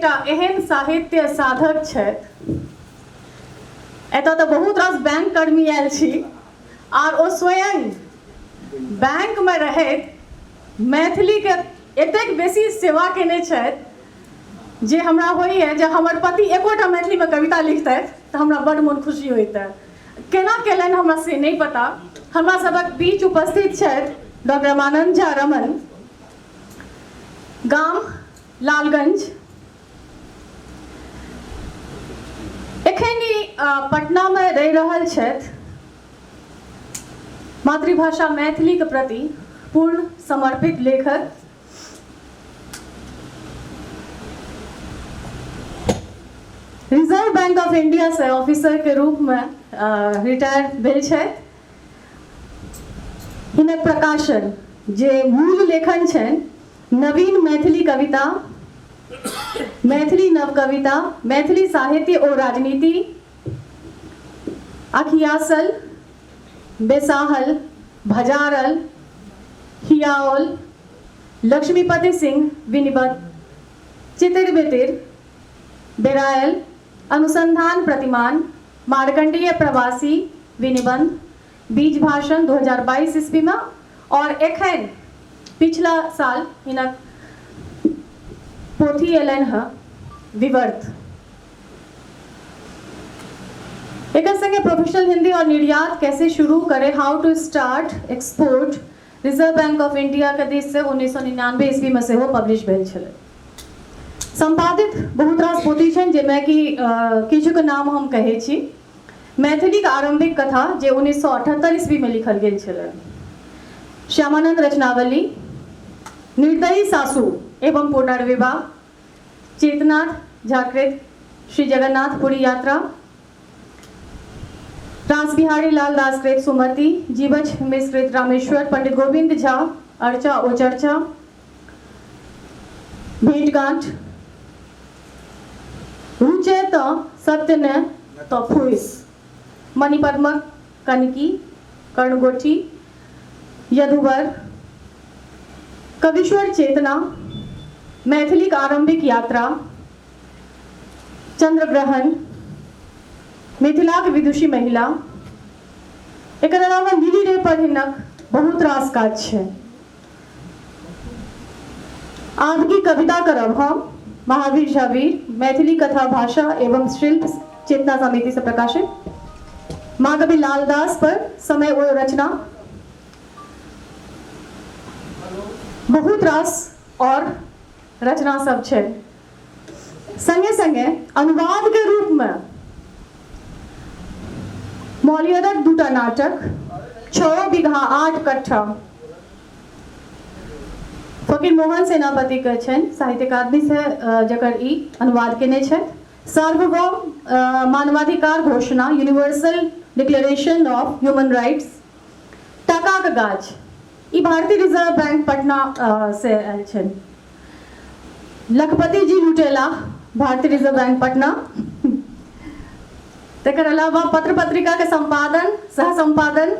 एकटा एहन साहित्य साधक छथि, एतऽ तऽ बहुत रास बैंक कर्मी आयल छी, आर ओ स्वयं बैंक में रहैत मैथिली के एतेक बेसी सेवा केने छथि जे हमरा होइए जे हमर पति एकोटा मैथिली में कविता लिखतथि तऽ हमरा बड्ड मोन खुशी होइतै। केना केलनि हमरा से नहीं पता। हमरा सबक बीच उपस्थित छथि डॉक्टर रामानंद झा रमन, गाम लालगंज। एखन पटना में रहि रहल छथि। मातृभाषा मैथिली के प्रति पूर्ण समर्पित लेखक। रिजर्व बैंक ऑफ इंडिया से ऑफिसर के रूप में रिटायर भेल छथि। हिनक प्रकाशन जे मूल लेखन छनि नवीन मैथिली कविता, मैथिली नव कविता, मैथिली साहित्य और राजनीति, अखियासल, बेसाहल, भजारल, हियाओल, लक्ष्मीपति सिंह विनिबद्ध, चितिर बितिर, बेरायल, अनुसंधान प्रतिमान, मार्कंडीय प्रवासी विनिबंध, बीज भाषण 2022 ईस्वी में, और एखन पिछला साल हिनक पोथी एलन है विवर्त। एक संगे प्रोफेशनल हिंदी और निर्यात कैसे शुरू करें, how to start export, Reserve Bank of India के दिस से 1999 ईस्वी में से पब्लिश भेल छलै। संपादित बहुत रास पोथी छनि जाहिमे कि किछुक नाम हम कहै छी। मैथिली के आरंभिक कथा जे 1978 ईस्वी में लिखल गेल छलै, श्यामानंद रचनावली, निर्दयी सासू एवं पुनर्विवाह, चेतनाथ झाकृत श्री जगन्नाथपुरी यात्रा, रासबिहारी लाल दासकृत सुमति, जीवछ मिश्रित रामेश्वर, पंडित गोविंद झा अर्चा ओ चर्चा, भेंटगांठ, रुचे तो सत्य ने तो फूस, मणिपद्मक कनकी, कर्णगोठी, यदुवर, कविश्वर चेतना, मैथिली का आरंभिक यात्रा, चंद्रग्रहण, मिथिलाक विदुषी महिला। एक अलावा नीली रे पर हिनक बहुत रास काज छै। आदि कविता करब हम महावीर झावीर, मैथिली कथा भाषा एवं शिल्प चेतना समिति से प्रकाशित। महाकवि लालदास पर समय और रचना, बहुत रास और रचना सब छै। संगे संगे अनुवाद के रूप में मौलियदक दूटा नाटक, 6 बीघा 8 कट्ठा, फकीर मोहन सेनापति के छनि, साहित्य अकादमी से जकर ई अनुवाद केने छथि। सार्वभौम मानवाधिकार घोषणा, universal declaration of human rights, टाका के गाछ, ई भारतीय रिजर्व बैंक पटना से आयल छनि। लखपति जी लुटेला, भारतीय रिजर्व बैंक पटना। तकर अलावा पत्र पत्रिका के संपादन, सह संपादन,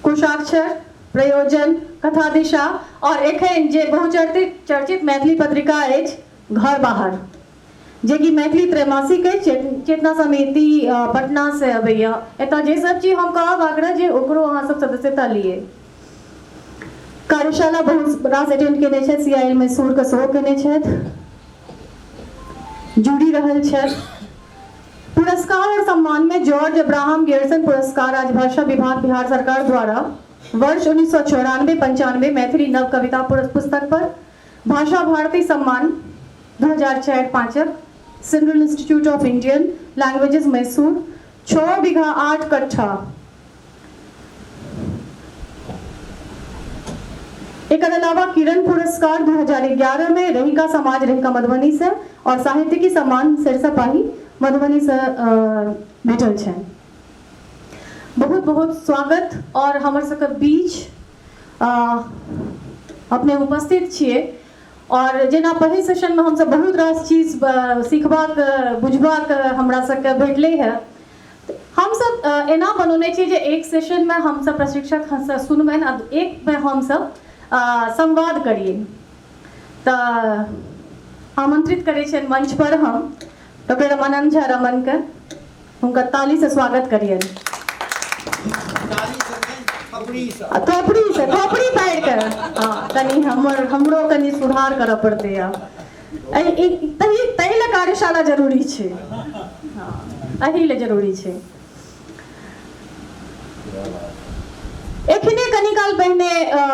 कोषाक्षर, प्रयोजन, कथा दिशा, और एखन जे बहुचर्चित मैथिली पत्रिका अछि घर बाहर, जे कि मैथिली त्रैमासिक चेतना समिति पटना से अबैया। एतऽ जे सब चीज हम कहब आग्रह जे ओकरो अहाँ सब सदस्यता लिए। कार्यशाला बहुत रास अटेंड केने छथि, CIL मैसूर के सेहो केने छथि, जुड़ी रहल छथि। पुरस्कार और सम्मान में जॉर्ज अब्राहम गियर्सन पुरस्कार राजभाषा विभाग बिहार सरकार द्वारा वर्ष 1994-95 मैथिली नव कविता पुस्तक पर, भाषा भारती सम्मान 2004-5, central institute of Indian languages Mysore, 6 बीघा 8 कट्ठा। एक अलावा किरण पुरस्कार 2011 में रहिका समाज रहिका मधुबनी से, और साहित्यिकी सम्मान सिरसापाही मधुबनी से भेटल छै। बहुत बहुत स्वागत। और हमर सबके बीच अपने उपस्थित छिए, और जेना पहिल सेशन में हम सब बहुत रास चीज सीखबाक बुझबाक हमरा सबके भेटलै है। हम सब एना बनौने छी जे एक सेशन में हम सब प्रशिक्षक से सुनबनि आ एक में हम सब संवाद करिए। तो आमंत्रित करे छन मंच पर हम डॉक्टर रमानंद झा रमन के हुनका ताली से स्वागत करियन। थोपड़ी फाड़ कर हाँ तनी हमरो कनी सुधार करऽ पड़ते आ तही ले कार्यशाला जरूरी छे। हाँ एही ले जरूरी छे। एखने कनी काल पहिने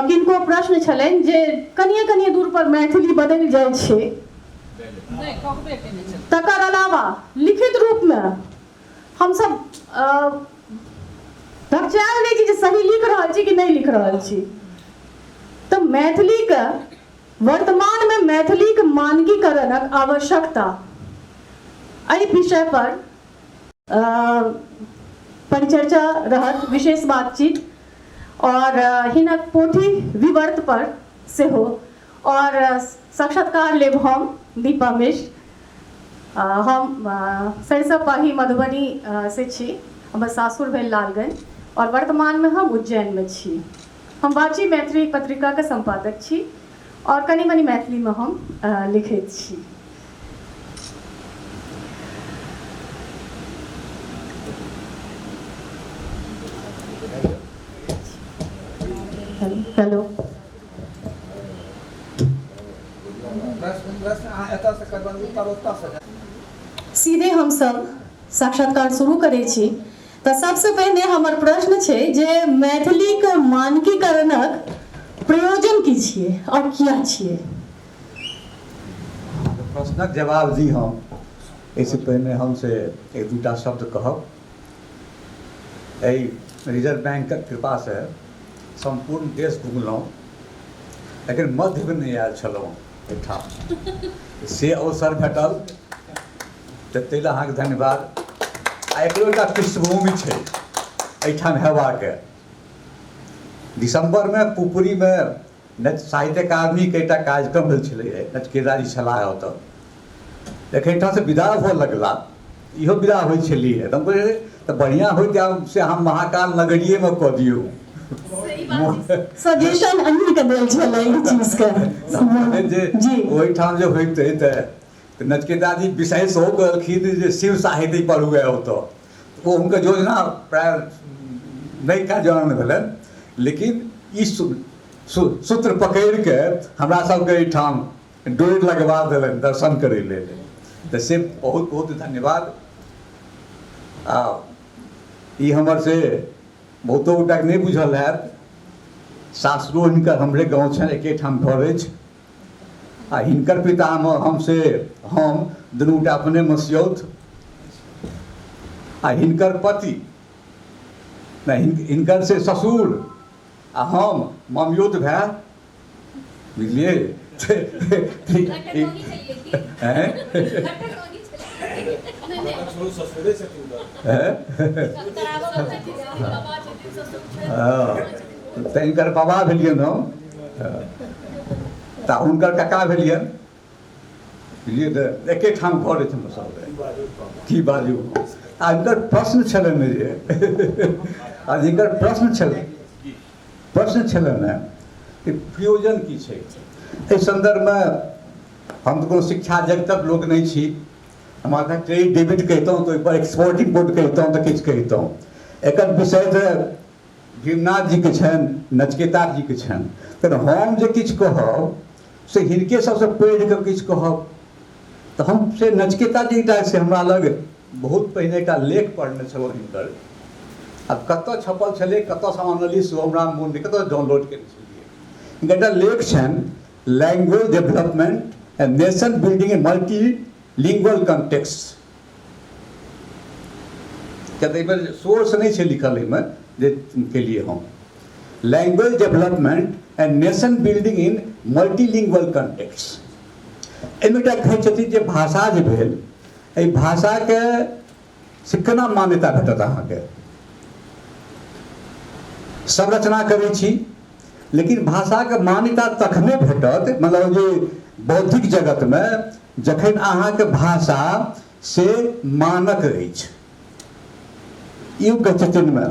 किनको प्रश्न छलनि जे कनिए दूर पर मैथिली बदलि जाइ छे, तकर अलावा लिखित रूप में हम सब धकचायल नहीं छी जे सही लिख रहल छी कि नहीं लिख रहल छी। तो मैथिली के वर्तमान में मैथिली के मानकीकरणक आवश्यकता एहि विषय पर परिचर्चा रहत, विशेष बातचीत और हिनक पोथी विवर्त पर सेहो और साक्षात्कार लेब हम दीपा मिश्र। हम सरिसब पाही मधुबनी से छी, हमर सासुर भेल लालगंज और वर्तमान में हम उज्जैन में छी। हम वाची मैत्री पत्रिका के संपादक छी और कनी मनी मैथिली में हम लिखित छी। हेलो सीधे हम सब साक्षात्कार शुरू करे छी। तो सबसे पहले हमर प्रश्न छे जे मैथिली के मानकीकरणक प्रयोजन की छिए और क्या छिए? प्रश्नक जवाब दी हम इससे पहले हमसे एक दूटा शब्द कहब। रिजर्व बैंक के कृपा से संपूर्ण देश घुमलहुँ, लेकिन मध्य में नहीं आयल छलहुँ एहिठाम से अवसर भेटल, तऽ ताहि लेल अहाँके धन्यवाद। आ एकटा पृष्ठभूमि छै एहिठाम हेबाके। दिसंबर में पुपरी में साहित्य अकादमी के एकटा कार्यक्रम भेल छलै, नचकेदारी छलाह ओतऽ, लेकिन एहिठाम से विदा हुअ लगला, इहो विदा होइ छलियै तऽ हम कहलियै तऽ बढ़िआँ होइत से हम महाकाल नगरिये में कऽ दियौ। सजेशन अहीं के देल छलै ई चीज के जे ओहिठाम जे होइतै तऽ नचकेदारी विषय सेहो कहलखिन जे शिव साहित्य पर हुए ओतऽ, ओ हुनकर योजना प्राय नहि कार्यान्वयन भेलनि, लेकिन ई सूत्र पकड़ि के हमरा सबके एहिठाम डोरि लगवा देलनि दर्शन करै लेल, तऽ से बहुत बहुत धन्यवाद। ई हमर से बहुतो गोटाके नहि बुझल हैत, सासुरो हिनकर हमरे गाँव छनि, एकेठाम घर अछि। आ हिनकर पिता हमसे हम दुनू गोटा अपने मस्यौत, आ हिनकर पति हिनकर से ससुर आ हम ममियौत भाय, बुझलिए। तऽ हिनकर बाबा भेलियनि हम, तऽ हुनकर काका भेलियनि, बुझलिए। तऽ एकेठाम घर अछि हमर सब। की बाजू? आ हिनकर प्रश्न छलनि जे हिनकर प्रश्न छलनि कि प्रयोजन की छै। एहि संदर्भमे हम तऽ कोनो शिक्षा जगतक लोक नहि छी, हमरा क्रेडिट डेबिट कहितहुँ तऽ ओहिपर एक्सपोर्टिंग बोर्ड कहितहुँ तऽ किछु कहितहुँ। एकर विषय तऽ भीमनाथ जी के छनि, नचकेता जी के छनि, तऽ हम जे किछु कहब से हिनके सबसे पढ़ि कऽ किछु कहब। तऽ हम से नचकेता जी एकटा से हमरा लग बहुत पहिने एकटा लेख पढ़ने छलहुँ हिनकर, आब कतऽ छपल छलै, कतऽ से आनली सेहो हमरा मोन नहि, कतऽ डाउनलोड केने छलियै। हिनकर एकटा लेख छनि, language development and nation building in multi lingual context. क्या एहिपर सोर्स नहीं है लिखल, एहिमे जे केलिए हम language development and nation building in multilingual context. एहिमे एकटा कहै छथिन जे भाषा जे भेल, एहि भाषाके से केना मान्यता भेटत अहाँके। संरचना करै छी, लेकिन भाषाके मान्यता तखने भेटत, मतलब जे बौद्धिक जगत में जखन अहाँके भाषा से मानक अछि। ई कहै छथिन में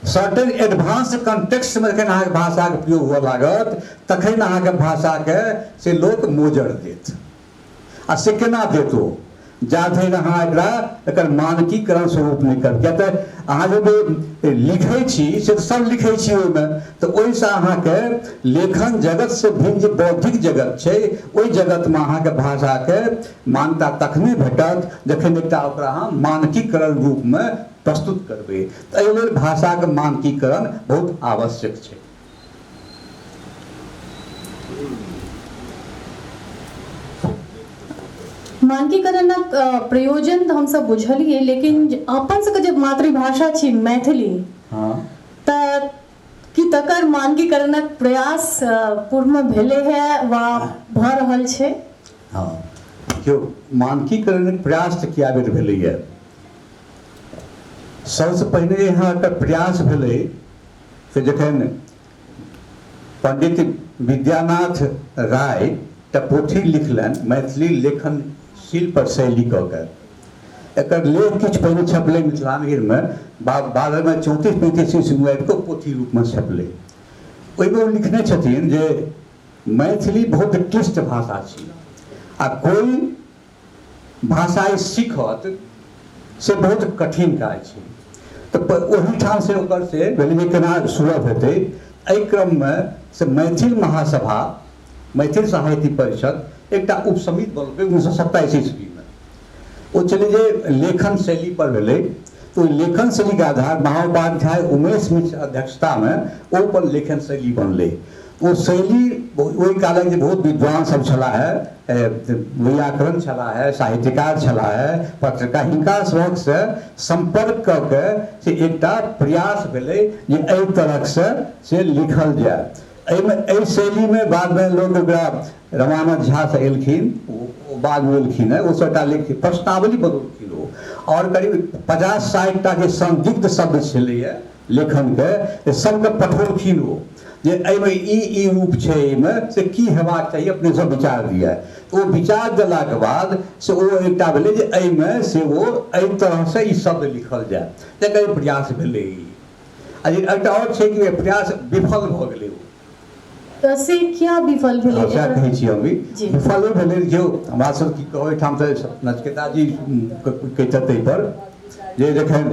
सर्टेन एडवांस कॉन्टेक्स्ट में जखन अहाँके भाषाके प्रयोग हुअ लागत, तखन अहाँके भाषाके से लोक मोजर देत। आ से केना देतो जा धरि अहाँ एकरा एकर मानकीकरण स्वरूप नहीं कर, किया तऽ अहाँ जब लिखै छी से तऽ सब लिखै छी ओहिमे, तऽ ओहिसँ अहाँके लेखन जगत से भिन्न जे बौद्धिक जगत छै ओहि जगतमे अहाँके भाषाके मान्यता तखने भेटत जखन एकटा ओकरा अहाँ मानकीकरण रूपमे प्रस्तुत करबै। तऽ एहि लेल भाषाके मानकीकरण बहुत आवश्यक छै। मानकीकरणक प्रयोजन तऽ हमसब बुझलिए, लेकिन अपन सबके जे मातृभाषा छी मैथिली, हाँ तऽ कि तकर मानकीकरणक प्रयास पूर्वमे भेलै है वा भऽ रहल छै? हाँ, देखियौ मानकीकरणक प्रयास तऽ किया बेर भेलैए। सबसे पहिने यहाँ एकटा प्रयास भेलै कि जखन पंडित विद्यानाथ राय एकटा पोथी लिखलनि मैथिली लेखन शिल्प शैली कऽ के, एकर लेख किछु पहिने छपलै मिथिलांचलमे, बादमे 34-35 ईस्वीमे आबि कऽ पोथी रूपमे छपलै। ओहिमे ओ लिखने छथिन जे मैथिली बहुत क्लिष्ट भाषा छै आ कोई भाषा सीखत से बहुत कठिन काज छै। तऽ ओहिठाम से ओकर से भेलै केना सुलभ हेतै। एहि क्रममे से मैथिल महासभा, मैथिल साहित्य परिषद एकटा उपसमिति बनलै 1927 ईस्वीमे। ओ चले जे लेखन शैली पर भेलै, तो लेखन शैली के आधार महाउपाध्याय उमेश मिश्र अध्यक्षतामे ओ पर लेखन शैली बनलै। ओ शैली ओहि कालक जे बहुत विद्वान सब छला है, व्याकरण छला है, साहित्यकार छला है, पत्रकार, हिनका सबक से संपर्क कऽ के से एकटा प्रयास भेलै जे एहि तरह से लिखल जाय। एहिमे एहि शैलीमे बादमे लोग ओकरा रामानंद झा से एलखिन, बादमे एलखिन है, ओ सबटा लिख प्रश्नावली बदलखिन ओ, और करीब 50-60 टा के संदिग्ध शब्द छलैए लेखनके सबके पठौलखिन ओ, जे एहिमे ई रूप छै, एहिमे से की हेबाक चाही अपने सब विचार दिए। ओ विचार देलाके बाद से ओ एकटा भेलै जे एहिमे से ओ एहि तरह से ई शब्द लिखल जाय, तकर प्रयास भेलै। आ एकटा और छै कि प्रयास विफल भऽ गेलै। तऽ से क्या विफल भेलै? क्या कहै छी हम विफल भेलै जो हमरा सब की कहै ठाम तऽ नचिकेता जी कहते पर जे जखन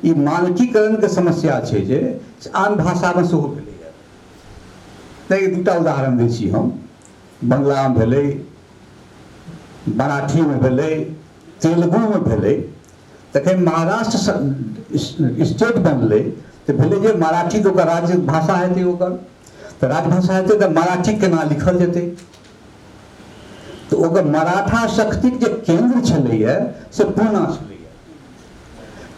ई मानकीकरणके समस्या छै जे आन भाषामे सेहो भेलैए। ताहि दूटा उदाहरण दै छी हम। बंगलामे भेलै, मराठीमे भेलै, तेलुगुमे भेलै। तखन महाराष्ट्र स्टेट बनलै तऽ भेलै जे मराठी तऽ ओकर राज्य भाषा हेतै, ओकर तऽ राजभाषा हेतै, तऽ मराठी केना लिखल जेतै? तऽ ओकर मराठा शक्तिक जे केंद्र छलैए से पूना छलैए।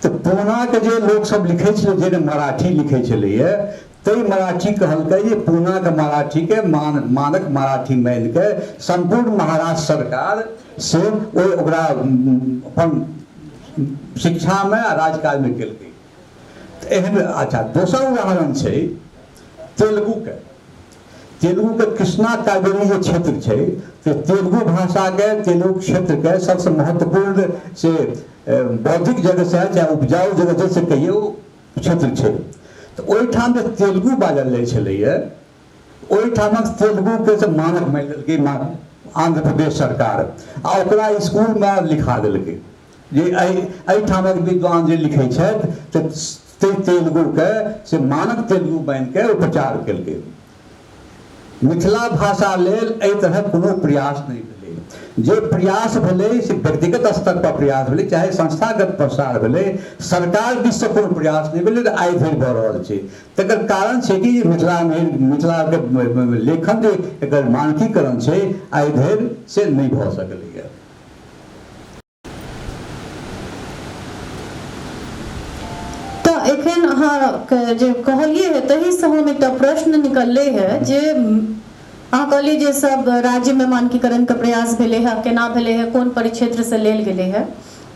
तऽ पूनाके जे लोक सब लिखै छलै, जे मराठी लिखै छलैए, ताहि मराठी कहलकै जे पूनाके मराठीके मानक मराठी मानि के संपूर्ण महाराष्ट्र सरकार से ओकरा अपन शिक्षामे आ राजकाजमे केलकै। तऽ एहन अच्छा दोसर उदाहरण छै तेलुगुके। तेलुगुके कृष्णा कावेरी जे क्षेत्र छै, तो तेलुगु भाषाके, तेलुगु क्षेत्रके सबसे महत्वपूर्ण से बौद्धिक जगह से चाहे उपजाऊ जगह से कहिए ओ क्षेत्र छै। तऽ ओहिठाम जे तेलुगु बाजल जाइ छलैए, ओहिठामक तेलुगुके से मानक मानि लेलकै आंध्र प्रदेश सरकार, आ ओकरा स्कूलमे लिखा देलकै जे एहिठामक विद्वान जे लिखै छथि तऽ तेलुगुके से मानक तेलुगु बनि के ओ प्रचार केलकै। मिथिला भाषा लेल एहि तरह कोनो प्रयास नहीं भेलै। जे प्रयास भेलै से व्यक्तिगत स्तर पर प्रयास भेलै, चाहे संस्थागत प्रसार भेलै, सरकार दिस से कोनो प्रयास नहीं भेलै, आइ धरि भऽ रहल छै। तकर कारण छै कि मिथिलाके लेखन जे एकर मानकीकरण छै आइ धरि से नहीं भऽ सकलैए। एखन अहाँ जे कहलिए है तही से हम एकटा प्रश्न निकलले है जे अहाँ कहलिए जे सब राज्य में मानकीकरण के प्रयास भेले है, केना भेले है, कोन परिक्षेत्र से लेल गेले है,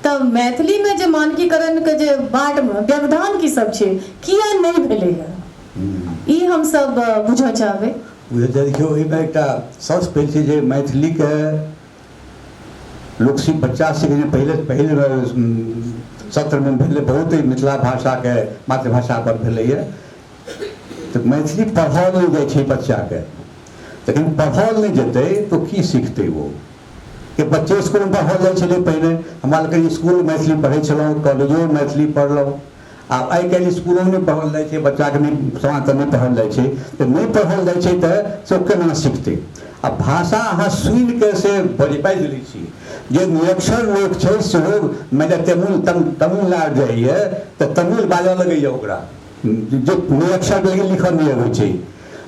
तब मैथिली में जे मानकीकरण के जे बाट में व्यवधान की सब छै, किया नहीं भेले है, ई हम सब बुझऽ चाहबै। देखियौ एहिमे एकटा सबसे पहिल छै जे मैथिली के लोक सिर्फ बच्चा सीखने पहले सत्र में भेलै, बहुत ही मिथिला भाषा के मातृभाषा पर भेलैए। तो मैथिली पढ़ाओल नहीं जाइ छै बच्चा के, लेकिन पढ़ाओल नहीं जेतै तो की सीखतै वो? कि बच्चे स्कूल में पढ़ल जाइ छलै पहिने हमरा लोग स्कूल मैथिली पढ़ै छलहुँ कॉलेजो में मैथिली पढ़लहुँ आब आइ काल्हि स्कूलों में पढ़ल जाइ छै बच्चाके नहीं समाज नहीं पढ़ल जाइ छै तऽ नहीं पढ़ल जाइ छै तऽ से केना सिखतै आ भाषा अहाँ सुनि के से बाजि लै छी जे निरक्षर लोक छै सेहो मानि तमिलनाडु जाइए तऽ तमिल बाजऽ लगैए ओकरा जे निरक्षर लिखऽ नहीं अबै छै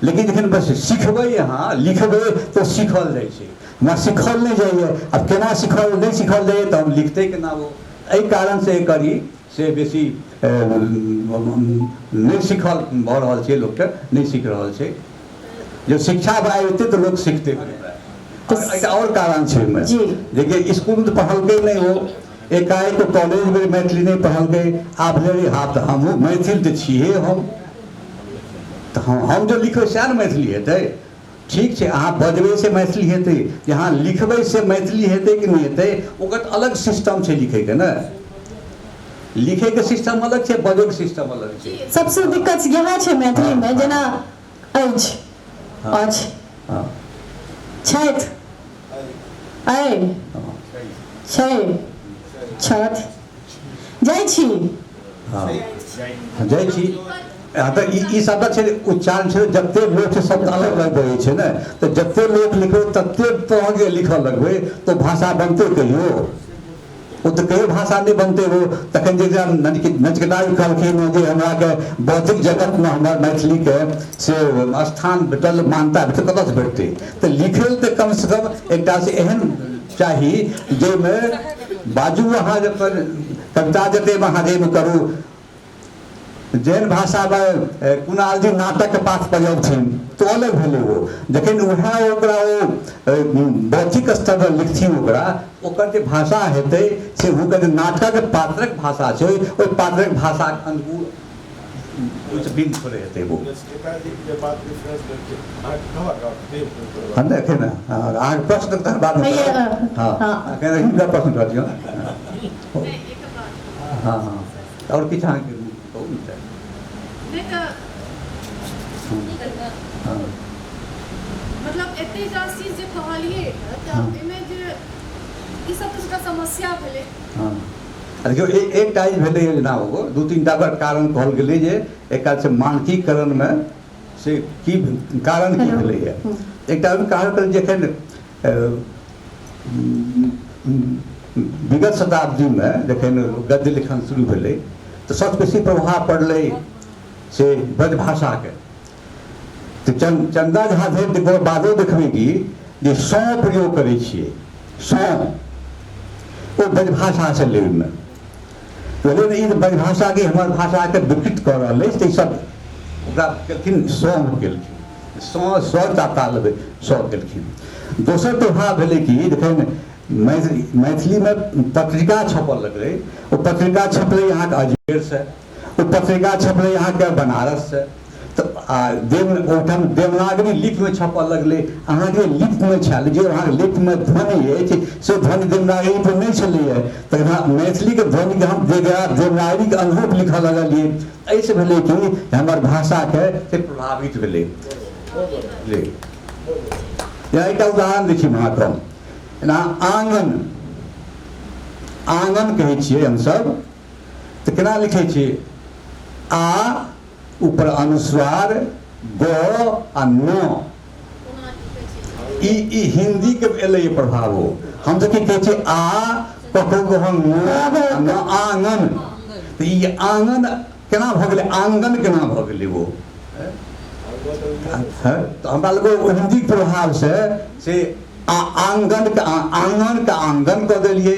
लेकिन जखन बस सिखबै अहाँ लिखबै तऽ सीखल जाइ छै हमरा सीखल नहीं जाइए अब केना सीखल नहीं सीखल जाइए तऽ हम लिखतै केना वो एहि कारण से करी से बेसी नहीं सीखल भऽ रहल छै लोकके नहीं सीख रहल छै जो शिक्षा आबते तो लोग सीखते और कारण छै में देखिए स्कूल में तो पढ़लकै नहीं हो एकाएक तो कॉलेज में मैथिली नहीं पढ़लकै आब ले हाथ हम मैथिल तो छिए हम तो हम जो लिखबै सएह ने मैथिली हेतै ठीक छै अहाँ बजबै से मैथिली हेतै यहाँ लिखबै से मैथिली हेतै कि नहीं हेतै ओकर अलग सिस्टम छै लिखैके ने लिखैके सिस्टम अलग छै बजैके सिस्टम अलग छै सबसे दिक्कत यहाँ छै मैथिली में जेना अछि अछि छथि अइ छै छथि जाइ छी जाइ छी तऽ ई शब्द छै उच्चारण छै जते लोक छै शब्द अलग अलग बजै छै ने तऽ जते लोक लिखबै तते तरहके लिखऽ लगबै तो भाषा बनतै कहियो वो तो कई भाषा नहीं बनते हो तखन जे नचकटाई कहलखिन जे हमरा के बौद्धिक जगत में हमर मैथिली के से स्थान भेटल मान्यता भेटल कतऽ से भेटतै तऽ लिखल तऽ कम से कम एकटा से एहन चाही जाहिमे बाजू अहाँ कविता जते महादेव करू जैन भाषा में कुणाल जी नाटक के पाठ बजौथिन तो अलग भेलै वो जखन वएह ओकरा ओ बौद्धिक स्तर पर लिखथिन ओकरा ओकर जे भाषा हेतै से हुनकर जे नाटक पात्रक भाषा छै ओहि पात्रक भाषा के अनुकूल ओहिसँ भिन्न थोड़े हेतै वो देखे ने अहाँके प्रश्न तऽ बाद में हाँ हिनका प्रश्न कर दियौ हाँ हाँ और किछु अहाँके मतलब एते रास चीज जे कहलिए त एमे जे ई सब का समस्या भेलै हां देखियो एक टाइम भेलै जेना हो दू तीन टा कारण कहल गेलै जे एकटा से मानकीकरण में से की कारण की भेलै है एकटा कारण जखन विगत शताब्दी में जखन गद्य लिखन शुरू भेलै तो सबसे बेसी प्रभाव पड़लै से ब्रज भाषा के तो चंदा झा धरि बादो देखबै कि जे सौ प्रयोग करै छियै सौ ओ ब्रज भाषा से लेबै पहले ई ब्रज भाषा के हमर भाषा के विकृत कऽ रहल अछि तऽ सब ओकरा केलखिन सौ केलखिन सौ टा लेबै सौ केलखिन दोसर प्रभाव भेलै कि जखन मैथिली में पत्रिका छपऽ लगलै ओ पत्रिका छपलै अहाँके अजमेर से ओ पत्रिका छपलै अहाँके बनारस से तो ओहिठाम देवनागरी लिपि में छपऽ लगलै अहाँके लिपि में छल जे अहाँके लिपि में ध्वनि अछि से ध्वनि देवनागरी पर नहीं छलैए तखन मैथिली के ध्वनि के हम देवनागरी के अनुरूप लिखऽ लगलियै एहिसँ भेलै कि हमर भाषा के से प्रभावित भेलै या एकटा उदाहरण देखी अहाँके ना आंगन आंगन कहै छियै हमसब तऽ केना लिखै छियै आ ऊपर अनुस्वार ग आ न ई हिंदी के एलै प्रभाव हो हम तऽ की कहै छियै आ ककरो हम न आंगन तऽ ई आंगन केना भऽ गेलै आंगन केना भऽ गेलै वो तऽ हमरा लोग हिंदी के प्रभाव से आंगन के आंगन कऽ देलियै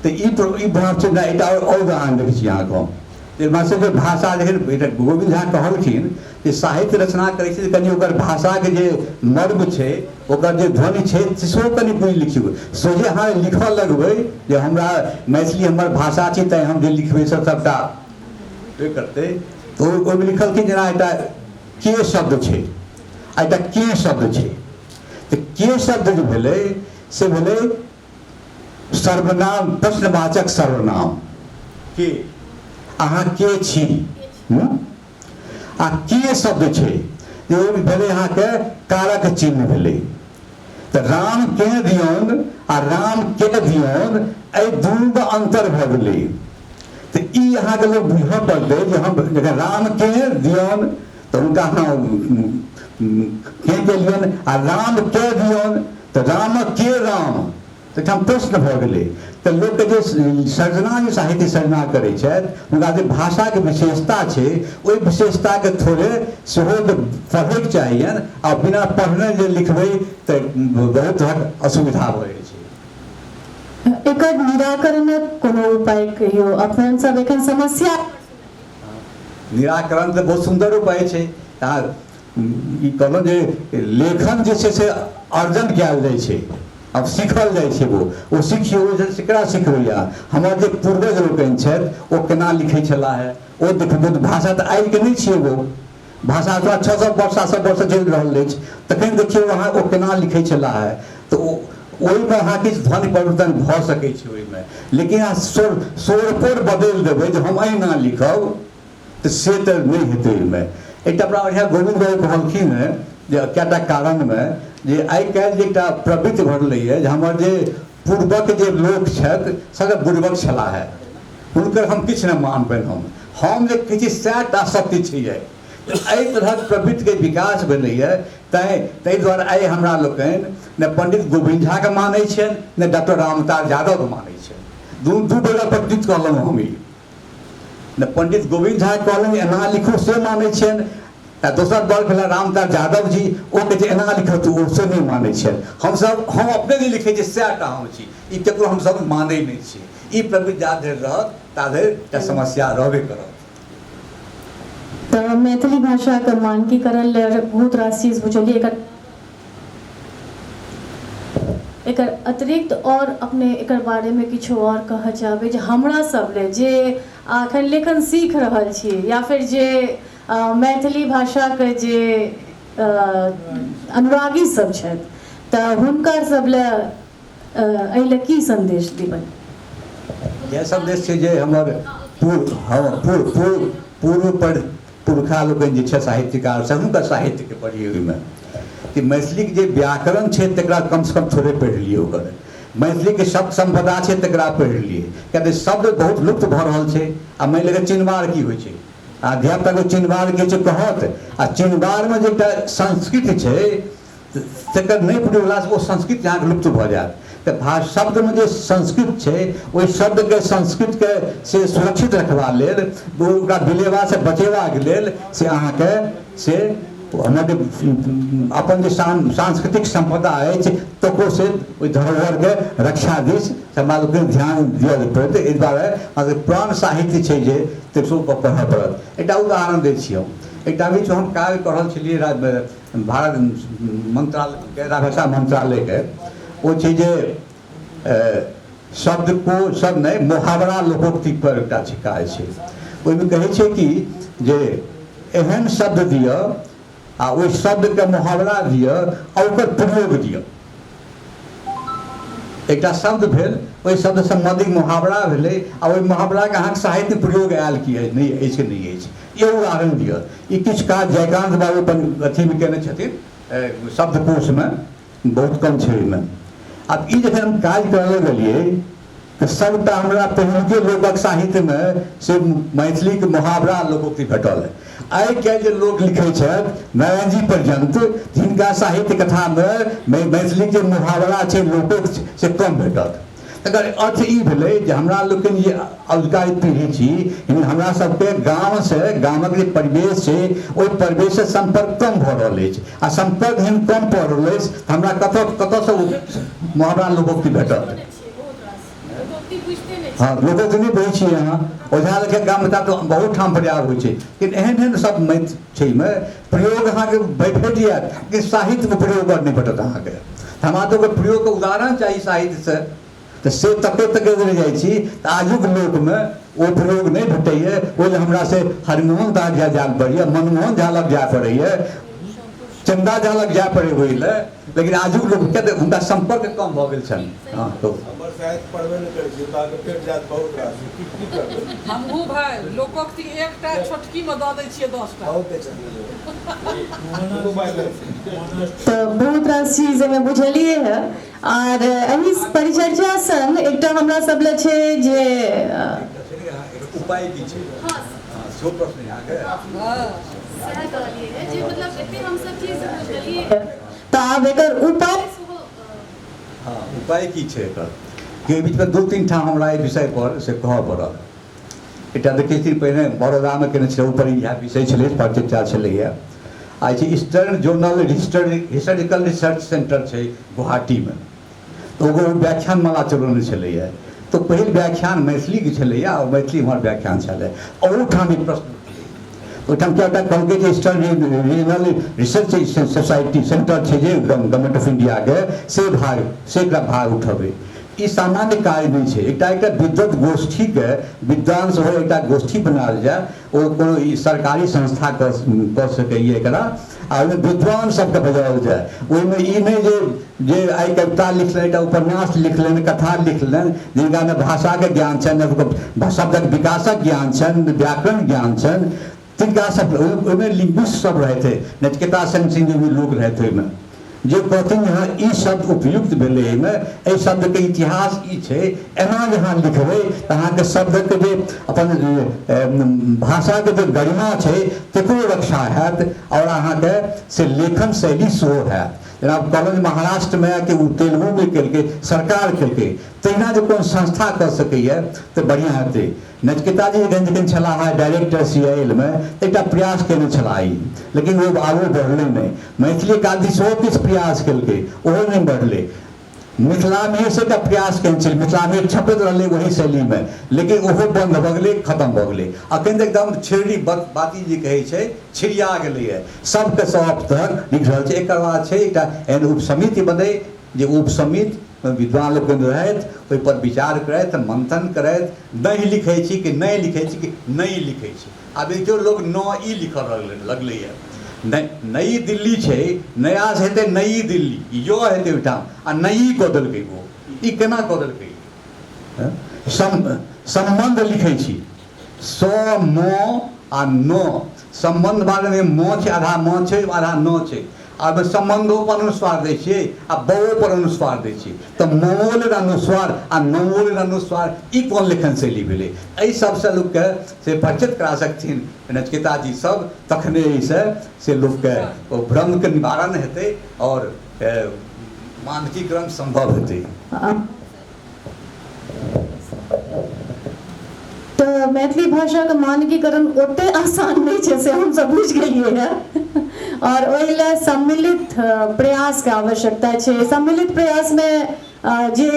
तो ई भाव छै ना एकटा और उदाहरण देखै छी अहाँके जे भाषा जखन गोविंद झा कहलखिन जे साहित्य रचना करै छै कनि ओकर भाषा के जे मर्म छै ओकर जे ध्वनि छै सेहो कनि बुझि लिखियौ सोझे अहाँ लिखऽ लगबै जे हमरा मैथिली हमर भाषा छै तैं हम जे लिखबै से सबटा करतै तो ओहिमे लिखलखिन जेना एकटा के शब्द छै एकटा के शब्द छै तऽ के शब्द जे भेलै से भेलै सर्वनाम प्रश्नवाचक सर्वनाम के अहाँ के छी आ के शब्द छै ओहिमे भेलै अहाँके कारक चिन्ह भेलै तो राम के दियौन आ राम के दियौन ए दुनू अंतर भऽ गेलै। तो ई अहाँ के लोग बुझऽ पड़तै जे हम जखन राम के दियौन तो उनका के दियौन आ राम के दियौन तो राम के राम तो हम प्रश्न भऽ गेलै। तो लोग के जे सर्जना जे साहित्य सर्जना करै छथि हुनका जे भाषा के विशेषता छै ओहि विशेषता के थोड़े सेहो पढ़ैके चाहियनि आ बिना पढ़ने जे लिखबै तऽ बहुत तरहक असुविधा भऽ जाइ छै। एकर निराकरणक कोनो उपाय कहियो अपन सब एखन समस्या निराकरण तऽ बहुत सुंदर उपाय छै। ई कहलहुँ जे लेखन जे छै से अर्जन कयल जाइ छै, अब सीखल जाइ छै। वो सीखियो केकरा सिखबैया हमर जे पूर्वज लोकनि छथि ओ केना लिखै छलाह है ओ देखबै। भाषा तऽ आइ के नहि छियै, वो भाषा तो 600 वर्ष 700 वर्ष चलि रहल अछि, तखन देखियौ अहाँ ओ केना लिखै छलाह है। तो ओहिमे अहाँ किछु ध्वनि परिवर्तन भऽ सकै छै ओहिमे, लेकिन अहाँ स्वरपर बदलि देबै जे हम अहिना लिखब तऽ से तऽ नहि हेतै। ओहिमे एकटा बड़ा बढ़िआँ गोविंद राय कहलखिन है जे कएटा कारणमे जे आइ काल्हि जे एकटा प्रवृत्ति भऽ गेलैए जे हमर जे पूर्वक जे लोक छथि सभ बुड़बक छलाह है, हुनकर हम किछु नहि मानबनि। हम जे कहै छी सएह टा सत्य छै। एहि तरहक प्रवृत्तिके विकास भेलैए। ताहि दुआरे आइ हमरा लोकनि ने पंडित गोविंद झाके मानै छियनि ने डॉक्टर रामतार यादवके मानै छियनि। दू जगह पंडित कहलहुँ हम, ई ने पंडित गोविंद झा कहलनि एना लिखू से मानै छियनि, आ दोसर दल भेला रामतार यादव जी ओ कहै छै एना लिखत ओ से नहि मानै छियनि। हम अपने नहि लिखै छियै सएह टा हम छी, ई ककरो हमसभ मानै नहि छी। ई प्रवृत्ति जा धरि रहत ता धरि एकटा समस्या रहबे करत। तऽ मैथिली भाषा के मानकीकरण लेल बहुत रास चीज बुझलिए। एकर अतिरिक्त और अपने एकर बारे में किछु और कहऽ चाहबै जे हमरा सब ले जे एखन लेखन सीख रहल छी या फिर जे मैथिली भाषा के जे अनुरागी सब छथि तऽ हुनकर सब ले एहि ले की संदेश देबनि? यह संदेश छै जे हमर पूर्व पुरखा लोकनि जे छै साहित्यकार सब हुनकर साहित्यके पढ़िए। ओहिमे कि मैथिलीके जे व्याकरण छै तकरा कमसँ कम थोड़े पढ़ि लियै। ओकर मैथिलीके शब्द संपदा छै तकरा पढ़ि लियै, किएक शब्द बहुत लुप्त भऽ रहल छै। आ मानि लिअ चिन्हवार की होइ छै, अध्यापक चिन्हवार के छै कहत, आ चिन्हवारमे जे एकटा संस्कृत छै तकर नहि प्रयोग भेलासँ ओ संस्कृत अहाँके लुप्त भऽ जायत। तऽ शब्दमे जे संस्कृत छै ओहि शब्दके संस्कृतके से सुरक्षित रखबा लेल, ओकरा बिलेबासँ बचेबाक लेल से अहाँके से हमर जे अपन जे सांस्कृतिक संपदा अछि तकरो से ओहि धरोहरके रक्षा दिस हमरा लोकके ध्यान दिअ पड़तै। एहि दुआरे पुरान साहित्य छै जे तेकरो पर पढ़ऽ पड़त। एकटा उदाहरण दै छी हम। एकटा बीच हम कार्य कऽ रहल छलियै भारत मंत्रालय भाषा मंत्रालयके। ओ छै जे शब्द नहि मुहावरा लोकोक्ति पर एकटा छै काज छै। ओहिमे कहै छै कि जे एहन शब्द दिअ आ ओहि शब्दके मुहावरा दिअ आ ओकर प्रयोग दिअ। एकटा शब्द भेल, ओहि शब्द सम्बन्धी मुहावरा भेलै आ ओहि मुहावराके अहाँके साहित्य प्रयोग आयल कि नहि अछि कि नहि अछि। ई उदाहरण दिअ। ई किछु काज जयकान्त बाबू अपन अथीमे केने छथिन, शब्दकोशमे बहुत कम छै ओहिमे। आब ई जखन हम काज करऽ लगलियै तऽ सबटा हमरा पहिलुके लोकक साहित्यमे से मैथिलीके मुहावरा लोकोक्ति भेटल। आइ काल्हि जे लोक लिखै छथि नारायण जी पर्यंत, जिनका साहित्य कथामे मैथिलीके मुहावरा छै लोकोक्ति से कम भेटत। तकर अर्थ ई भेलै जे हमरा लोकनि जे अजुका पीढ़ी छी, हमरा सबके गामसँ गामक जे परिवेश छै ओहि परिवेशसँ सम्पर्क कम भऽ रहल अछि। आ सम्पर्क एहन कम भऽ रहल अछि तऽ हमरा कतऽसँ मुहावरा लोकोक्ति भेटत? हाँ, लोकोक्ति नहि बुझै छियै अहाँ। ओझा लखे गाममे तऽ बहुत ठाम प्रयोग होइ छै, लेकिन एहन एहन सब छैमे प्रयोग अहाँके भेट जायत कि साहित्यमे प्रयोग नहि भेटत अहाँके। हमरा तऽ ओकर प्रयोगके उदाहरण चाही साहित्यसँ, तऽ से तकैत रहि जाइ छी तऽ आजुक लोकमे ओ प्रयोग नहि भेटैए। ओहि लेल हमरा से हरिमोहन दास झा जाय पड़ैए, मनमोहन झा लग जाय पड़ैए। चंदा जालक जाय पड़े हुई ले, लेकिन आजुक लोग कहते उनका संपर्क कम भ गेल छन। हां तो हमर साहित्य पढ़बे नहि करै छी, ताके पेट जात बहुत रास की करबै। हमहू भाई लोकक ती एकटा छोटकी में दऽ दै छियै 10 टा। बहुत चाहिए तो बात है। तो बहुत रास चीज में बुझलिए है और एहि परिचर्चा संग एकटा हमरा सब ले छै जे उपाय की छै। हाँ सो प्रश्न आ गए। सह कहलिए है जे मतलब एते हम सब चीज बुझलिए तो आब एकर उपाय हाँ उपाय की छै एकर कि बीच में 2-3 ठाम हमरा एहि विषय पर से कहऽ पड़ल। एकटा देखै छी पहिने बड़ौदामे केने छलै ऊपर इएह विषय छलै परिचर्चा छलैए। आइ छै eastern journal historical research centre छै गुवाहाटीमे, तो ओकर व्याख्यान माला चलौने छलैए। तो पहिल व्याख्यान मैथिलीके छलैए और मैथिली हमर व्याख्यान छलै। ओहूठाम ई प्रश्न ओहिठाम क्या कहलकै जे eastern regional research society centre छै जे गवर्नमेंट ऑफ इंडिया के से एकरा भाग उठेबै। ई सामान्य कार्य नहीं छै। एकटा विद्वत गोष्ठी के विद्वान सब एकटा गोष्ठी बनायल जाय, ओ कोनो ई सरकारी संस्था कऽ सकैए एकरा, आ ओहिमे विद्वान सबके बजाओल जाय। ओहिमे ई नहि जे आइ कविता लिखलनि, एकटा उपन्यास लिखलनि, कथा लिखलनि, जिनका में भाषाके ज्ञान छनि, शब्दक विकासक ज्ञान छनि, व्याकरण ज्ञान छनि, तिनका सब ओहिमे लिंग्विस्ट सब रहे थे, नचिकेता सेन सिंह भी लोग रहे थे ओहिमे, जे कहथिन यहाँ ई शब्द उपयुक्त भेलै। एहिमे एहि शब्दके इतिहास ई छै, एना जहाँ लिखबै तऽ अहाँके शब्दके जे अपन भाषाके जे गरिमा छै तकरो रक्षा हैत और अहाँके से लेखन शैली सेहो हैत। जेना कहलहुँ जे महाराष्ट्रमे कि ओ तेलुगुमे केलकै, सरकार केलकै, तहिना जे कोनो संस्था कऽ सकैए तऽ बढ़िआँ हेतै। नचिकेता जी जखन छलाह डायरेक्टर CIL में एकटा प्रयास केने छलाह, लेकिन वो आगू बढ़लै नहि। मैथिली एकादशी सेहो किछु प्रयास केलकै, ओहो नहि बढ़लै। मिथिलामे से एकटा प्रयास केने छलै, मिथिलामे छपैत रहलै वही शैलीमे, लेकिन ओहो बन्द भऽ गेलै, खत्म भऽ गेलै। अखन तऽ एकदम छिड़ी बाती जे कहै छै छिड़िया गेलैए, सबके सब तक लिख रहल छै। एकर बाद छै एकटा एहन उपसमिति बनै जे उपसमिति विद्वान लोक रहथि, ओहिपर विचार करथि, मंथन करथि, नहीं लिखै छी कि नहीं लिखै छी कि नहीं लिखै छी। आब देखियौ लोग ई लिखऽ लगलैए। नई दिल्ली छै, नया से हेतै नई दिल्ली, यो हेतै ओहिठाम, आ नई कऽ देलकै ओ। ई केना कऽ देलकै? संबंध लिखै छी, म आ न, संबंध बारेमे म छै, आधा म छै, आधा न छै। आब संबंधों पर अनुस्वार दै छियै आ बओ पर अनुस्वार दै छियै, तऽ मोल अनुस्वार आ नमोल अनुस्वार ई कोन लेखन शैली भेलै? एहि सबसँ लोकके से परिचित करा सकथिन नचिकेता जी सब, तखने से लोकके ओ भ्रमके निवारण हेतै और मानकीकरण संभव हेतै। तो मैथिली भाषा के मानकीकरण ओते आसान नहीं छै से हम सब बुझ गेलिए है, और ओहि ले सम्मिलित प्रयास के आवश्यकता छै। सम्मिलित प्रयास में जे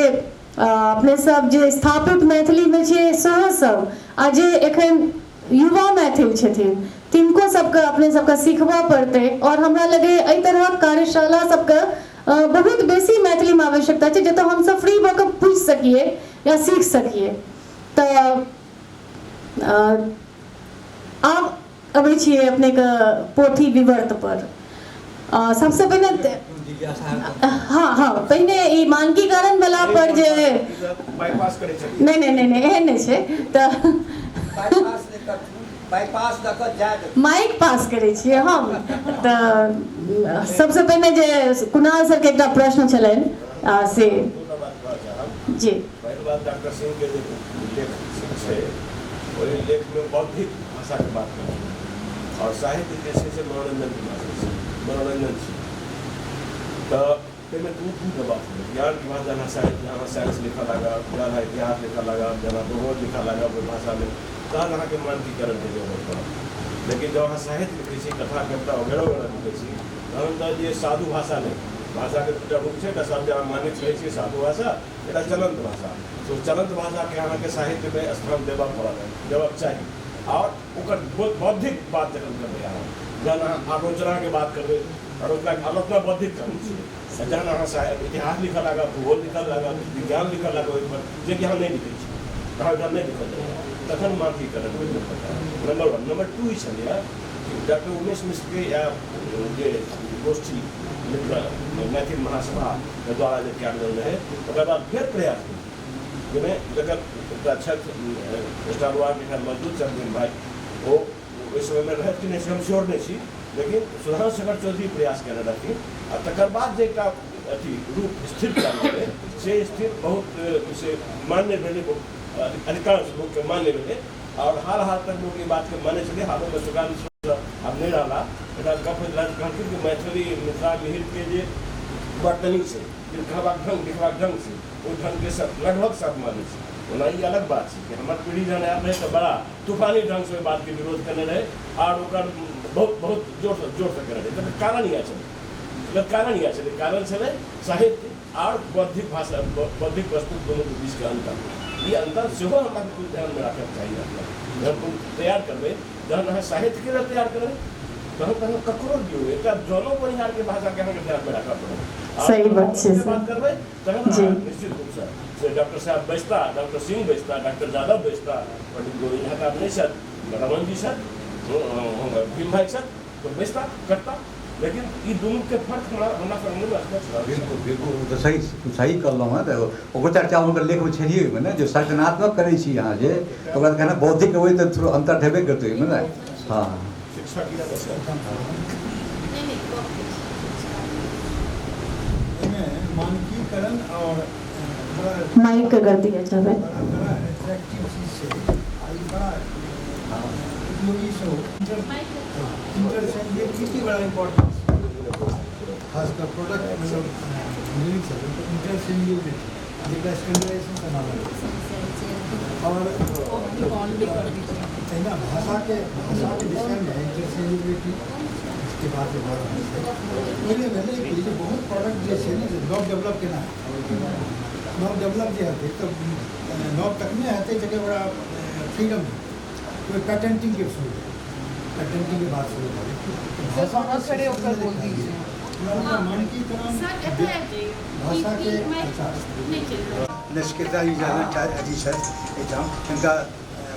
अपने सब जे स्थापित मैथिली में छै सेहो सब, आ जे एखन युवा मैथिल छथिन तिनको सबके अपने सबके सीखबा पड़तै। और हमरा लगे एहि तरहक कार्यशाला सबके बहुत बेसी मैथिली में आवश्यकता छै, जतऽ हम सब फ्री भऽ कऽ पूछि सकिए या सीख सकिए। तऽ आब अबै छियै अपने के पोथी विवर्त पर। सबसे पहले हाँ पहिने ई मानकीकरण वाला पर जे बाईपास करे छै, नहीं एहन नहीं छै, तऽ बाईपास दऽ कऽ जाय माइक पास करै छियै हम। तऽ सबसे पहिने जे कुणाल सर के एकटा प्रश्न छलनि से जी। पहिल बात डॉक्टर सिंह के जे लेख छै, ओहि लेख में बौद्धिक भाषा के बात करै और साहित्य जे छै से मनोरंजन की भाषा छै, मनोरंजन छै। तऽ ताहिमे दू बात है, ज्ञान की भाषा जहाँ साहित्य, जहाँ साइंस लिखा लगा, जहाँ इतिहास लिखा लगा, जहाँ भूगोल लिखा लगा ओहि भाषा में, तहन अहाँके मानकीकरण के जरूरत पड़त। लेकिन जब अहाँ साहित्य लिखै छी, कथा कविता वगैरह लिखै छी, तहन तऽ जे साधु भाषा नहीं, भाषा के दूटा रूप छै, एकटा शब्द अहाँ मानैत रहै छी साधु भाषा, एकटा चलंत भाषा। तो चलंत भाषा के अहाँके साहित्य में स्थान देबऽ पड़त, देबऽ चाही। और ओकर बौद्धिक बात जखन करबै अहाँ, जहन अहाँ आलोचना के बात करबै, आलोचना बौद्धिक करबै छी, जहन अहाँ इतिहास लिखऽ लागब, भूगोल लिखऽ लागब, विज्ञान लिखऽ लागब ओहि पर, जे कि अहाँ नहीं लिखै छी, अहाँ जहन नहीं लिखल जाइए तखन मानकीकरण नंबर 1। नंबर 2 ई छलैए कि डॉक्टर उमेश मिश्र के या जे गोष्ठी मैथिल महासभा के द्वारा जो क्या है ओकर बाद फिर प्रयास जाहिमे जकर छठ स्टार वार के मजदूर चंद्र भाई वो इस समय में रहत कि नहीं हम श्योर नहीं छी, लेकिन सुधांशु शेखर चौधरी प्रयास कर रहथिन आ तकर बाद जे एकटा अथी रूप स्थिर कयल गेलै से स्थिर बहुत से मान्य भेलै, अधिकांश लोग के मान्य भेलै और हाल तक लोग ये बात के माने चले। हालों में सुगान अब नहीं रहा एक गप कहलखिन कि मैथिली मिथिला मिहिर के जे वर्तनी से कहबाक ढंग लिखबाक ढंग से ओ ढंग के सब लगभग सब माने छै। ओना ई अलग बात है कि हमार पीढ़ी जहन आयल रहे तो बड़ा तूफानी ढंग से बात के विरोध करने रहे और ओकर बहुत बहुत जोर से करने रहे। तो कारण यह चले कारण चले साहित्य और बौद्धिक भाषा बौद्धिक वस्तु दोनों के बीच के अंतर, ये अंतर सेहो हमरा कुछ ध्यान में रखना चाहिए। जब तुम तैयार करबे जहन अहाँ साहित्य के लिए तैयार करबे तहन ककरो दियो एक दोनों परिहार के भाषा के अहाँके ध्यान में रखना पड़े। सही बात छै बात करबे तहन निश्चित रूप से डॉक्टर साहब बैसता, डॉक्टर सिंह बैसता, डॉक्टर यादव बैसता, पंडित गोविंद यहाँ नहीं सर, रमन जी सर, भीम भाई सर तो बैसता करता, लेकिन ये दोनों के फर्क हमरा समझ में आता है। बिल्कुल बिल्कुल तो सही कहलहुँ हँ। तऽ ओकर चर्चा हुनकर लेखमे छलियै ओहिमे ने जे सृजनात्मक करै छी अहाँ जे ओकरा कहना बौद्धिक होइ तऽ थोड़ा अंतर हेबे करतै ओहिमे ने। हाँ शिक्षा की मानकीकरण और माइक का कर दिया जाए बड़ा अट्रैक्टिव चीज से आई बड़ा उपयोगी से हो इंटरचेंजेबिलिटी बड़ा इम्पोर्टेंट खासकर प्रोडक्ट मतलब लिरिक्स है तो इंटरचेंजेबिलिटी जिसका स्टैंडर्डाइजेशन करना लगेगा और ना भाषा के विषय में इंटरचेंजेबिलिटी इसके बाद पहले पहले बहुत प्रोडक्ट जैसे नॉट डेवलप के ना नॉट डेवलप जो है तो नॉट तकने है जगह बड़ा फ्रीडम है तो पेटेंटिंग के शुरू पेटेंटिंग के बाद शुरू भाषा खड़े होकर बोल दीजिए मानकीकरण भाषा के नचिकेता जी जाना अजी सर एहिठाम हिनका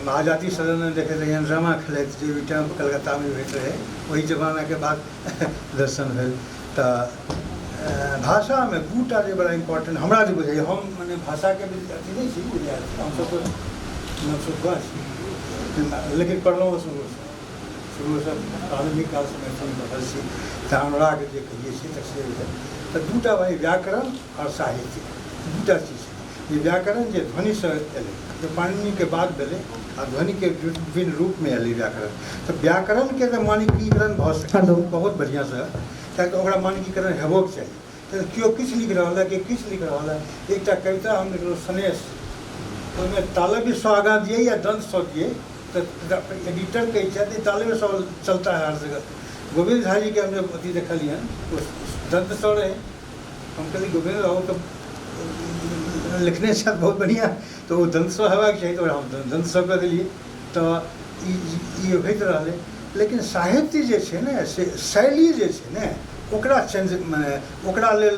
महाजाति सदन में देखे रहिए ड्रामा खेलैत जे टाइम कलकत्ता में होइत रहे वही जमाना के बाद दर्शन भेल। तो भाषा में दूटा जो बड़ा इम्पोर्टेंट हमरा जो बुझाइए हम मैंने भाषा के अथी नहीं छी विद्यार्थी हम सब तो लेकिन पढ़लहुँ शुरू से प्रारंभिक काल से मैथिली पढ़ल छी तऽ हमरा के जे कहिए छी तऽ से तो दूटा भाई व्याकरण और साहित्य दूटा चीज ये व्याकरण जो ध्वनि से एले जो पाणिनि के बाद भेले आ ध्वनि के विभिन्न रूप में एले व्याकरण तो व्याकरण के तो मानकीकरण बहुत बढ़िया से कियाकि ओकरा मानकीकरण हेबोक चाहिए। तो केओ किछु लिख रहा है कि किछु लिख रहा है एक कविता हम लिखल सनेश ओहिमे तालव्य सँ आगाँ दिए या दंत सँ दिए तो एडिटर कहै छै तालव्य सँ चलता है हर जगह। गोविंद झा जी के हमने अथी देखलिए तो दंत सँ रहे हम कहली गोविंद रहो तो लिखने से बहुत बढ़िया तो वो दंत सँ हेबाक चाहिए तो हम दंत सँ कऽ देलिए तो ई होइत रहलै। लेकिन साहित्य जे छै ने से शैली जे छै ने ओकरा चेंज मने ओकरा लेल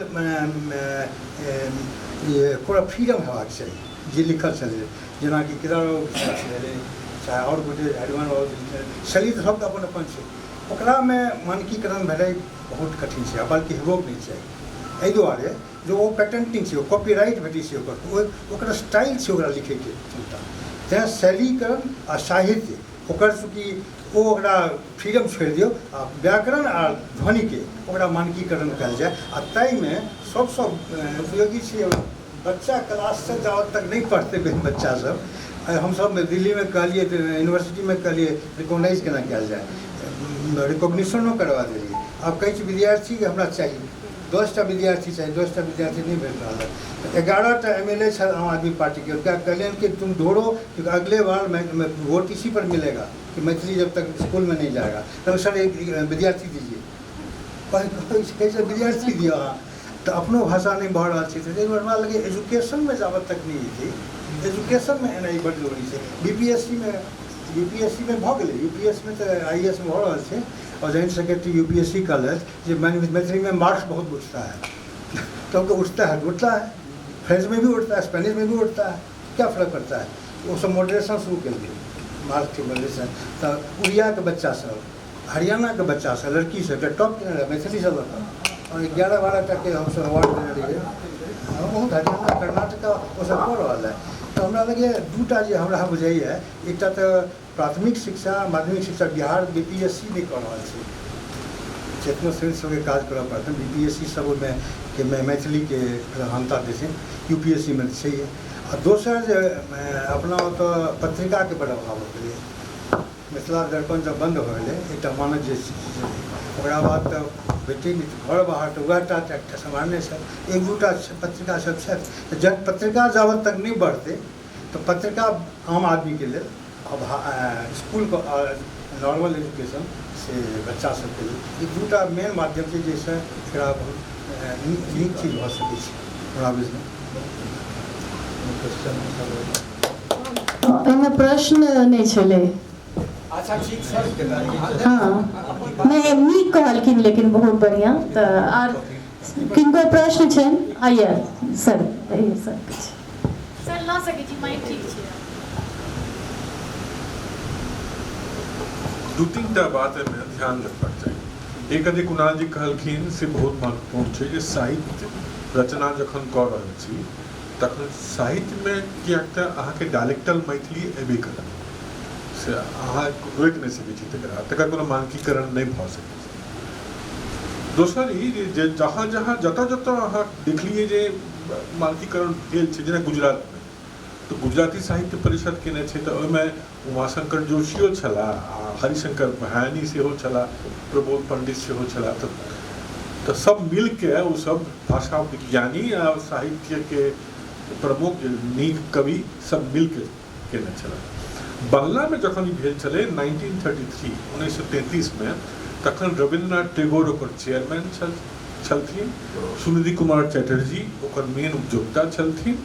पूरा फ्रीडम हेबाक चाही जे लिखल छलै जेनाकि किताब छलै चाहे आओर गोटे हरिमान बाबू शैली तऽ सबके अपन अपन छै ओकरामे मानकीकरण भेनाइ बहुत कठिन छै बल्कि हेबोक नहि चाही। एहि दुआरे जो वो पेटेंटिंग छै कॉपीराइट भेटै छै ओकर स्टाइल छै ओकरा लिखैके क्षमता तेँ शैलीकरण आ साहित्य ओकर चूँकि ओ ओकरा फ्रीडम छोड़ि दियौ आ व्याकरण आ ध्वनिके ओकरा मानकीकरण कयल जाय आ ताहिमे सबसँ उपयोगी छै बच्चा क्लास से जावत तक नहीं पढ़ते बच्चा सब हम सब दिल्ली में कहलिए यूनिवर्सिटी में कहलिए रिकॉग्नाइज केना कयल जाए रिकॉग्निशनो करवा देलिए। अब कहै छी विद्यार्थी के हमरा चाहिए 10टा विद्यार्थी चाहिए 10टा विद्यार्थी नहीं भेट रहा है 11टा MLA है आम आदमी पार्टी के क्या कहलियन कि तुम दौड़ो क्योंकि अगले बार वोट इसी पर मिलेगा कि मैथिली जब तक स्कूल में नहीं जाएगा तब सर एक विद्यार्थी दीजिए कैसे विद्यार्थी दिया तो अपनो भाषा नहीं बढ़ रहा है तो हमरा लगे एजुकेशन में जावत तक नहीं थी एजुकेशन में एना बड़ जरूरी है। बीपीएससी में भऽ गेलै यूपीएससी में तो IAS में भऽ रहल छै और जॉइंट सेक्रेटरी यूपीएससी कॉलेज जो मैथिली में मार्क्स बहुत उठता है तो उठता है फ्रेंच में भी उठता है स्पेनिश में भी उठता है क्या फ़र्क पड़ता है वो सब मॉडरेशन शुरू कर दिए मार्क्स के मॉडरेशन तो उड़िया के बच्चा सब हरियाणा के बच्चा सब लड़की सबके टॉप मैथिली सब और 11-12 टा के हमसब अवार्ड देने रहिए बहुत हरियाणा कर्नाटक वो सब कऽ रहल है। तो हमरा लगे दूटा जे हमरा बुझाइए एकटा तो प्राथमिक शिक्षा माध्यमिक शिक्षा बिहार BPSC नहीं कऽ रहल छै, चेतना श्रेणी सबके काज करऽ पड़तै। BPSC सब में मैथिली के प्रधानता दै छै, UPSC में छै। आ दोसर जे अपना तो पत्रिका के बड़ अभाव हो गेलै, मिथिला दर्पण जब बंद हो गए एक मानक जे ओकरा बाद तो बेटी घर बाहर तो वह टा सम्हारने सब 1-2टा पत्रिका सब छै। तो जब पत्रिका जावत तक नहीं बढ़ते तो पत्रिका आम आदमी के लिए अब स्कूल को नॉर्मल एजुकेशन से बच्चा सबके लिए 2टा मेन माध्यम से जैसे एकरा बहुत नीक चीज भऽ सकै छै हमरा बुझने। एहिमे प्रश्न नहीं छलै। अच्छा ठीक सर, हाँ नहीं नीक कहलखिन लेकिन बहुत बढ़िया। तो आर किनको प्रश्न छनि? आइए सर, सर सर ला सकै छी, माइक ठीक छै। 2-3टा बात में ध्यान रखना चाहिए। एक अधिक कुणाल जी कहलखिन से बहुत महत्वपूर्ण है जे साहित्य रचना जखन कऽ रहल छी तखन साहित्य में किएक तऽ अहाँके डायलेक्टल मैथिली एबे करत से अहाँ रोकि नहीं सकै छी, तकर कोनो मानकीकरण नहीं भऽ सकै छै। दोसर ई जे जहाँ जहाँ जतऽ जतऽ अहाँ देखलिए जे मानकीकरण भेल छै, जेना गुजरात में तो गुजराती साहित्य परिषद केने छै, तऽ ओहिमे उमाशंकर जोशियो छलाह आ हरिशंकर बहानी सेहो छलाह, प्रबोध पंडित सेहो छलाह। तऽ सब मिल के ओ सब भाषा विज्ञानी आ साहित्य के प्रमुख नीक कवि सब मिल के केने छलाह। बांग्ला में जखन ई भेल छलै 1933 में, तखन रविन्द्रनाथ टैगोर ओकर चेयरमैन छलथिन, सुनिधि कुमार चैटर्जी ओकर मेन उपयोक्ता छलथिन,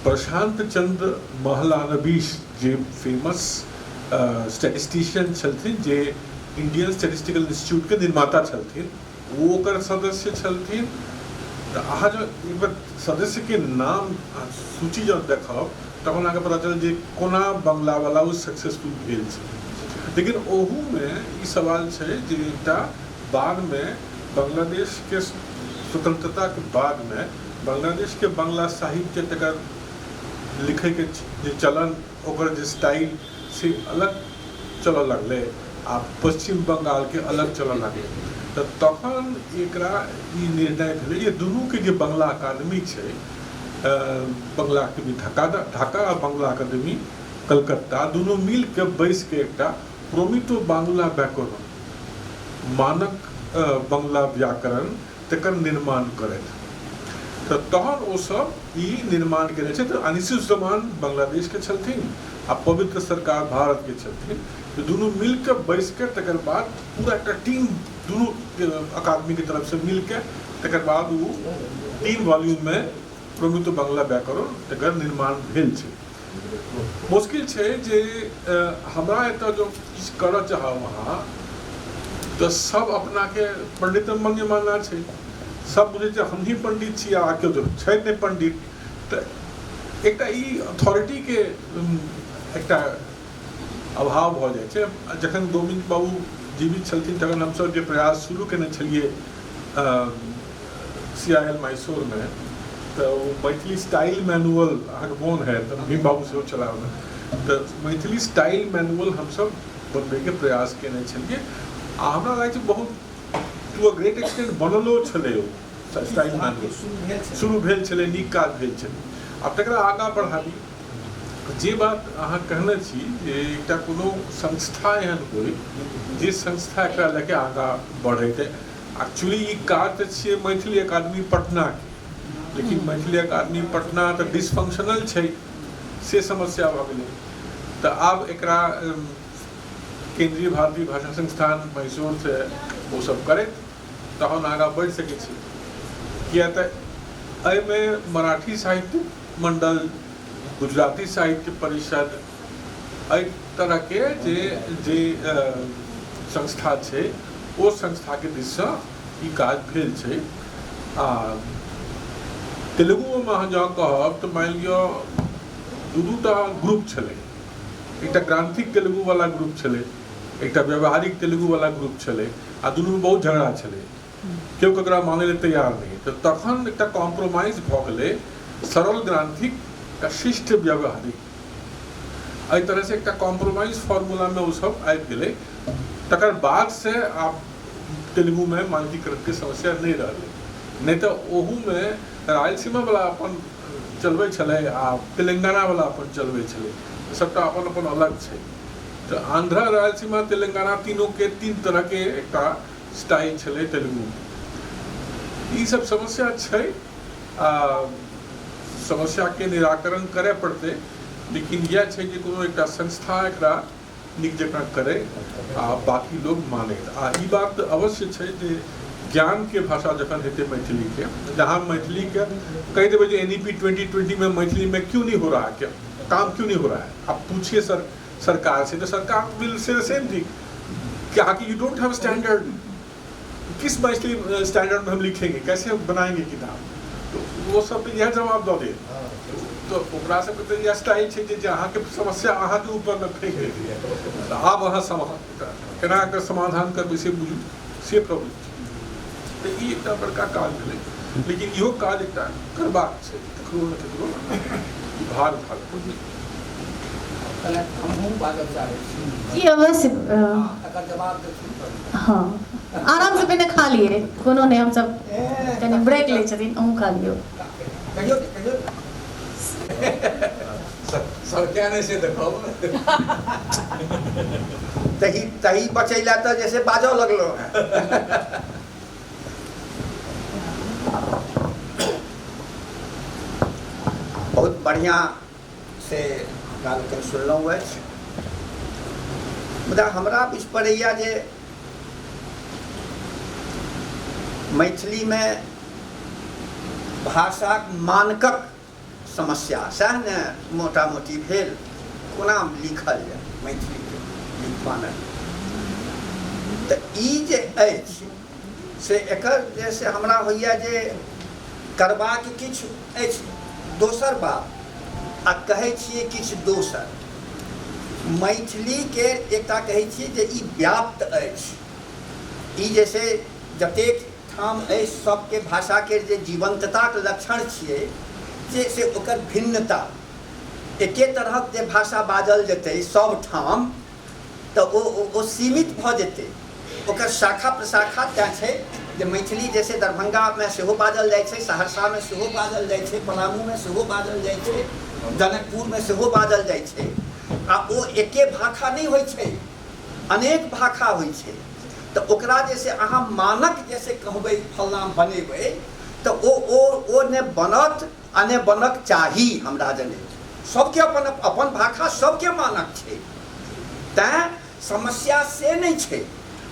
प्रशांत चंद्र महलानबीश जे फेमस स्टैटिस्टिशियन छलथिन, जे इंडियन स्टैटिस्टिकल इंस्टीट्यूट के निर्माता छलथिन, वो ओकर सदस्य छलथिन। अहाँ जो एक बार सदस्य के नाम सूची जब देखब तखन अहाँके पता चल जे कोना बंगला वाला वो सक्सेसफुल भेल छै। लेकिन ओहू में ई सवाल छै जे एकटा बाद में बांग्लादेश के स्वतंत्रता के बाद में बांग्लादेश के बांग्ला साहित्य तकर लिखे के जे चलन ओकर जे स्टाइल से अलग चलऽ लगलै आ पश्चिम बंगाल के अलग चलऽ लगलै। तऽ तखन एकरा ई निर्णय भेलै जे दुनू के जे बांग्ला अकादमी छै, बांग्ला अकादमी ढाका आ बांग्ला अकादमी कलकत्ता, दुनू मिल के बैस के एकटा प्रोमिटो बांग्ला व्याकरण मानक बांग्ला व्याकरण तकर निर्माण करैत। तऽ तहन ओ सब ई निर्माण केने छै। तऽ अनिसुज्जमान बांग्लादेश के छलथिन आ पवित्र सरकार भारत के छलथिन। तो दुनू मिल के बैस के तकर बाद पूरा एक टीम दुनू अकादमी की तरफ से मिल के तकर बाद वो 3 वॉल्यूम में प्रोमितो बांग्ला व्याकरण तकर निर्माण भेल छै। मुश्किल छै जे हमरा एतऽ जो किछु करऽ चाहब अहाँ तऽ सब अपना के पंडित मानना छै, सब बुझे छै हम ही पंडित छी आ केओ तो छै नहि पंडित। तऽ एकटा ई अथॉरिटी के एकटा अभाव भऽ जाइ छै। जखन गोविंद बाबू जीवित छलथिन तखन हमसब जे प्रयास शुरू केने छलिए CIL मैसूर में, तो मैथिली स्टाइल मैनुअल अहाँके मोन है तऽ भीम बाबू सेहो चलाबे, तऽ मैथिली स्टाइल मैनुअल हमसब बनबैके प्रयास केने छलिए। आ हमरा लागै छै बहुत टू अ ग्रेट एक्सटेंट बनलो छलै ओ स्टाइल मैनुअल, शुरू भेल छलै, नीक काज भेल छलै। आब तकरा आगाँ बढ़ाबी। जे बात अहाँ कहने छी जे एकटा कोनो संस्था एहन होइ जे संस्था एकरा लेके आगाँ बढ़ेतै। एक्चुअली ई काज तऽ छियै मैथिली अकादमी पटनाके, लेकिन मैथिली अकादमी पटना तऽ डिसफंक्शनल छै, से समस्या भऽ गेलै। तऽ आब एकरा केंद्रीय भारतीय भाषा संस्थान मैसूर से वो सब करैत तहन आगाँ बढ़ि सकै छी। किया तऽ एहिमे मराठी साहित्य मंडल, गुजराती साहित्य परिषद, एहि तरह के जे संस्था छै ओ संस्था के दिससँ ई काज भेल छै। आ तेलुगु में अहाँ जँ कहब तऽ मानि लिअ 2-2टा ग्रुप छलै। एकटा ग्रांथिक तेलुगु वाला ग्रुप छलै एक व्यवहारिक तेलुगु वाला ग्रुप छलै आ दुनू में बहुत झगड़ा छलै, केओ ककरा मानै लेल तैयार नहीं। तो तखन एक कॉम्प्रोमाइज भऽ गेलै, सरल ग्रांथिक आ शिष्ट व्यवहारिक, एहि तरह से एक कॉम्प्रोमाइज फॉर्मूला में वो सब आबि गेलै। तकर बाद से आब तेलुगु में मानकीकरण के समस्या नहीं रहलै, नहीं तो ओहू में रायलसीमा वाला अपन चलबै छलै आ तेलंगाना वाला अपन चलबै छलै, सबटा अपन अपन अलग छै। तो आंध्रा, रायलसीमा, तेलंगाना तीनों के तीन तरह के एक स्टाइल छलै तेलुगु में। ई सब समस्या छै, समस्या के निराकरण करे पड़ते, लेकिन यह छै कि कोनो एकटा संस्था एकरा नीक जकाँ करे आ बाकी लोग माने। ई बात अवश्य छै जे ज्ञान के भाषा जखन हेतै मैथिली के, जहाँ मैथिली के कह देबै जे NEP 2020 में मैथिली में क्यों नहीं हो रहा है, क्या काम क्यों नहीं हो रहा है, आप पूछिए सरकार से, तो सरकार will say the same thing कि यू डोंट हैव स्टैंडर्ड, किस मैथिली स्टैंडर्ड में हम लिखेंगे, कैसे बनाएंगे किताब, तो वो सब यह जवाब दो दे। तो ओकरा सबके तो यह स्टाइल छै जे अहाँके समस्या अहाँके ऊपर में फेंक देती है, तो आब अहाँ केना एकर समाधान करबै से बुझू, से प्रॉब्लम छै। तो ई एकटा बड़का काज भेलै, लेकिन इहो काज एकटा करबाक छै, ककरो ने ककरो भार उठाबे जी अवश्य। हाँ, आराम से पहले खा लिए, कोनो ने हम सब कनी ब्रेक ले छथिन, अहूँ खा लियो। सरकार से देखो तही बचैला तो जैसे बाजो लगलो बहुत बढ़िया से गाल के सुनलहुँ अछि। मुदा हमरा बुझ पड़ैया जे मैथिली में भाषाक मानकक समस्या सएह ने मोटा मोटी भेल, कोना लिखल जाय मैथिली के लिखबामे। तऽ ई जे अछि से एकर जैसे हमरा होइया जे करबाक किछु अछि दोसर बात आ कहै छियै किछु दोसर। मैथिली के एकटा कहै छियै जे ई व्याप्त अछि, ई जैसे जतेक ठाम अछि सबके भाषा के जे जीवंतताक लक्षण छियै से ओकर भिन्नता, एके तरहक जे भाषा बाजल जेतै सब ठाम तऽ ओ सीमित भऽ जेतै, ओकर शाखा प्रशाखा तैं छै जे मैथिली जैसे दरभंगा में सेहो बाजल जाइ छै, सहरसा में सेहो बाजल जाइ छै, पलामू में सेहो बाजल जाइ छै, जनकपुर में सेहो बाजल जाइ छै, आ ओ एके भाषा नहीं होइ छै, अनेक भाषा होइ छै। तऽ ओकरा जैसे अहाँ मानक जैसे कहबै फलना बनेबै तऽ ओ ने बनत आ ने बनक चाही। हमरा जने सबके अपन अपन भाषा सबके मानक छै, तैं समस्या से नहीं छै।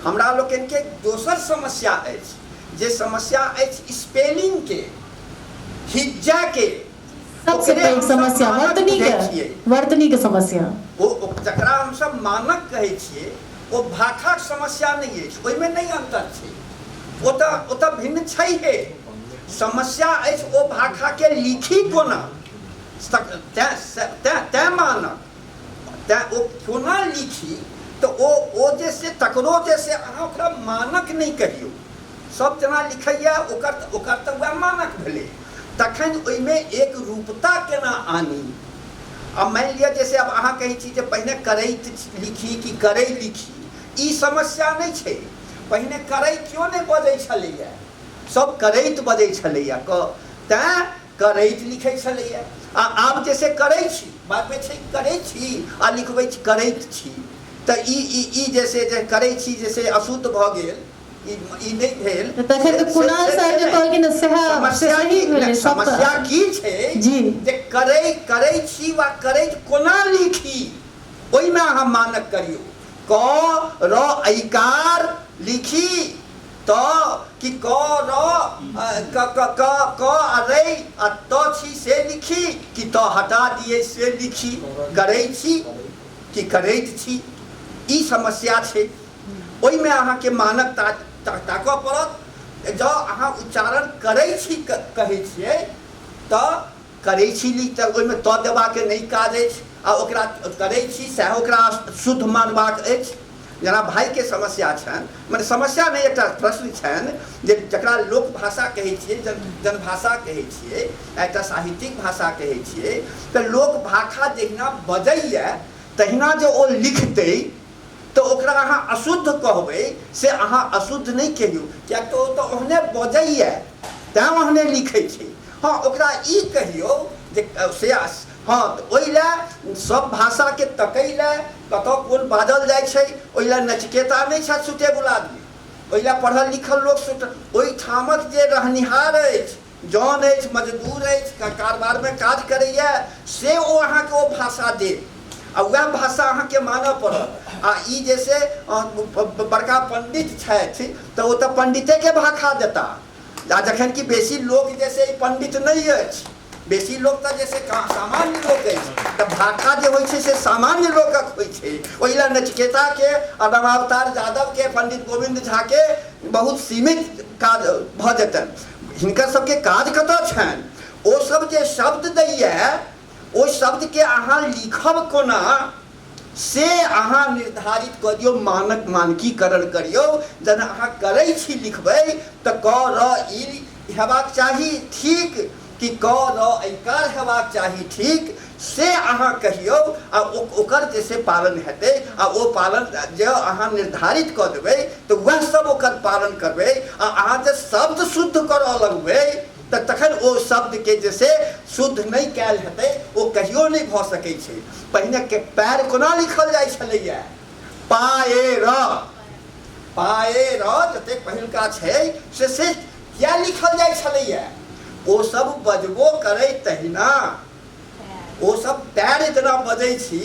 हमरा लोकन के दोसर समस्या अछि, जे समस्या अछि स्पेलिंग के, हिज्जा के। सबसे पैघ समस्या वर्तनी के समस्या, ओ जकरा हम सब मानक कहै छियै, ओ भाषाक समस्या नहीं अछि, ओहिमे नहीं अंतर छै, ओतऽ भिन्न छैहे। समस्या अछि ओ भाषा के लिखी कोना, तैं मानक, तैं ओ कोना लिखी, तो ओ जैसे तकरो जैसे अहाँ ओकरा मानक नहीं कहियो, सब जना लिखैया ओकर तऽ वएह मानक भेलै। तखन ओहिमे एक रूपता केना आनी। अब मान लिया जैसे अब अहाँ कहै छी जे पहिने करैत लिखी कि करै लिखी, ई समस्या नहीं छै। पहिने करै क्यों नहीं बजै छलैया, सब करैत बजै छलैया, तैं करैत लिखै छलैया। आ आब जैसे करै छी, बात में छै करै छी आ लिखबै छी करैत छी, तऽ ई जैसे जे करै छी जैसे अशुद्ध भऽ गेल, ई नहीं भेल। तखन तऽ कुणाल सर जे कहलखिन समस्या की छै जे करै छी वा करैत कोना लिखी, ओहिमे अहाँ मानक करियौ। क र ऐकार लिखी तऽ कि क र क रै आ त छी से लिखी, कि त हटा दिए से लिखी, करै छी कि करैत छी, ई समस्या छै। ओहिमे अहाँके मानक ताकऽ पड़त। जँ अहाँ उच्चारण करै छी कहै छियै तऽ करै छी लिख, तऽ ओहिमे त देबाके नहि काज अछि, आ ओकरा करै छी सएह ओकरा शुद्ध मानबाक अछि। जेना भाइके समस्या छनि, मने समस्या नहि एकटा प्रश्न छनि जे जकरा लोक भाषा कहै छियै, जनभाषा कहै छियै, एकटा साहित्यिक भाषा कहै छियै, तऽ लोक भाषा जहिना बजैए तहिना जे ओ लिखतै तऽ ओकरा अहाँ अशुद्ध कहबै से अहाँ अशुद्ध नहि कहियौ, किएक तऽ ओ तऽ ओहने बजैए तेँ ओहने लिखै छै। हाँ, ओकरा ई कहियौ जे से हाँ, तऽ ओहि लए सब भाषाके तकै लए कतऽ कोन बाजल जाइ छै ओहि लए नचिकेता नहि छथि सुटेबुल आदमी, ओहि लए पढ़ल लिखल लोक ओहिठामक जे रहनिहार अछि, जौन अछि, मजदूर अछि, कारोबारमे काज करैए से ओ अहाँके ओ भाषा देत आ वएह भाषा अहाँके मानऽ पड़त। आ ई जैसे बड़का पंडित छथि तऽ ओ तऽ पंडितेके भाषा देता, आ जखन कि बेसी लोक जैसे पंडित नहि अछि, बेसी लोक तऽ जैसे सामान्य लोक अछि तऽ भाषा जे होइ छै से सामान्य लोकक होइ छै। ओहि लए नचिकेताके आ रामावतार यादवके, पंडित गोविंद झाके बहुत सीमित काज भऽ जेतनि। हिनकर सबके काज कतऽ छनि? ओ सब जे शब्द दैए ओ शब्दके अहाँ लिखब कोना से अहाँ निर्धारित कऽ दियौ, मानकीकरण करियौ। जेना अहाँ करै छी लिखबै तऽ क र ई हेबाक चाही ठीक, कि क र ऐकार हेबाक चाही ठीक, से अहाँ कहियौ आ ओकर जैसे पालन हेतै आ ओ पालन जे अहाँ निर्धारित कऽ देबै तऽ वएह सब ओकर पालन करबै। आ अहाँ जे शब्द शुद्ध करऽ लगबै तऽ तखन ओ शब्दके जैसे शुद्ध नहि कयल हेतै ओ कहियो नहि भऽ सकै छै। पहिने के पैर कोना लिखल जाइ छलैए? पाएर, पाएर जतेक पहिलका छै से किया लिखल जाइ छलैए? ओ सब बजबो करै तहिना, ओ सब पैर जेना बजै छी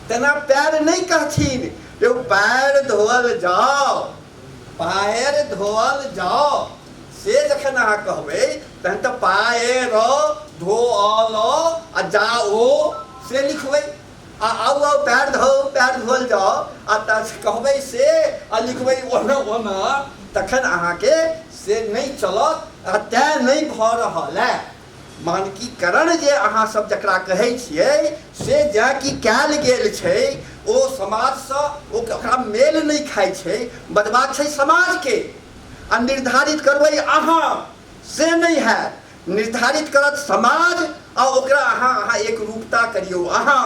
तेना पैर नहीं कहथिन जो पैर धोअल जाओ, पैर धोअल जाओ, से जखन अहाँ कहबै तहन तऽ पैर धोअल आ जाओ से लिखबै। आ आओ पैर धोअल जाओ आ कहबै से आ लिखबै ओना ओना, तखन अहाँके से नहीं चलत आ तैं नहीं भऽ रहल है। मानकीकरण जे अहाँ सब जकरा कहै छियै से जँ कि कयल गेल छै ओ समाजसँ ओकरा मेल नहीं खाइ छै, बजबाक छै समाजके आ निर्धारित करबै अहाँ, से नहीं हैत। निर्धारित करत समाज आ ओकरा अहाँ एक रूपता करियौ अहाँ,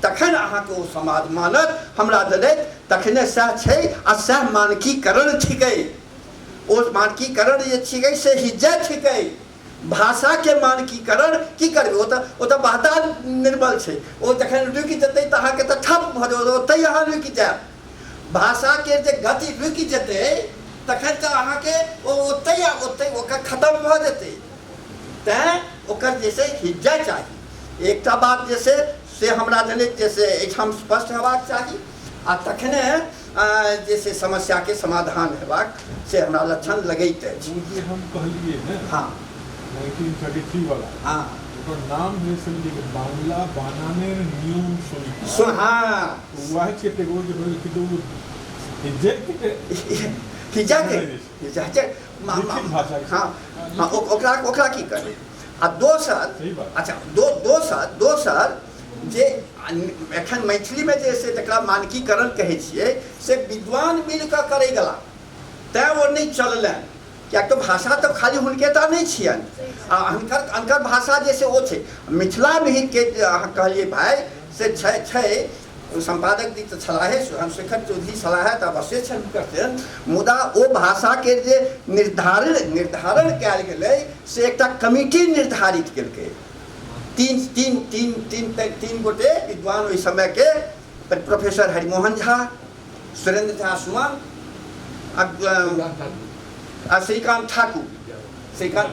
तखन अहाँके ओ समाज मानत। हमरा जनैत तखने सएह छै आ सएह मानकीकरण छिकै। ओ मानकीकरण जे छिकै से हिज्जा छिकै। भाषाके मानकीकरण की करबै? ओ तऽ बहता निर्बल छै, ओ जखन रुकि जेतै तऽ अहाँके तऽ ठप भऽ जाओ, ओतहि अहाँ रुकि जायब। भाषाके जे गति रुकि जेतै तखन तऽ अहाँके ओतहि ओकर खत्म भऽ जेतै। तैँ ओकर जैसे हिज्जा चाही। एकटा बात जैसे से हमरा जनैत जैसे एहिठाम स्पष्ट हेबाक चाही आ तखने जैसे समस्याके समाधान हेबाक से हमरा लक्षण लगैत अछि। जे हम कहलिए ने, हाँ 1933 वाला, हाँ ओकर नाम है से बांग्ला बानानेर नियम समिति। हाँ वह के तेगो जे बोल कि दो ओकरा की करबै? आ दोसर जे एखन मैथिलीमे जे से जकरा मानकीकरण कहै छियै से विद्वान मिल कऽ करै गला, तैँ ओ नहि चललनि। किएक तऽ भाषा तऽ खाली हुनके टा नहि छियनि, आ हुनकर भाषा जे से ओ छै। मिथिलामे ही के अहाँ कहलिए भाइ से छै संपादक जी तऽ छलाहे, शेखर चौधरी छलाहे तऽ अवश्य छनि करतनि, मुदा ओ भाषाके जे निर्धारण कयल गेलै से एकटा कमिटी निर्धारित केलकै। तीन गोटे विद्वान ओहि समयके, प्रोफेसर हरिमोहन झा, सुरेंद्र झा सुमन आ श्रीकांत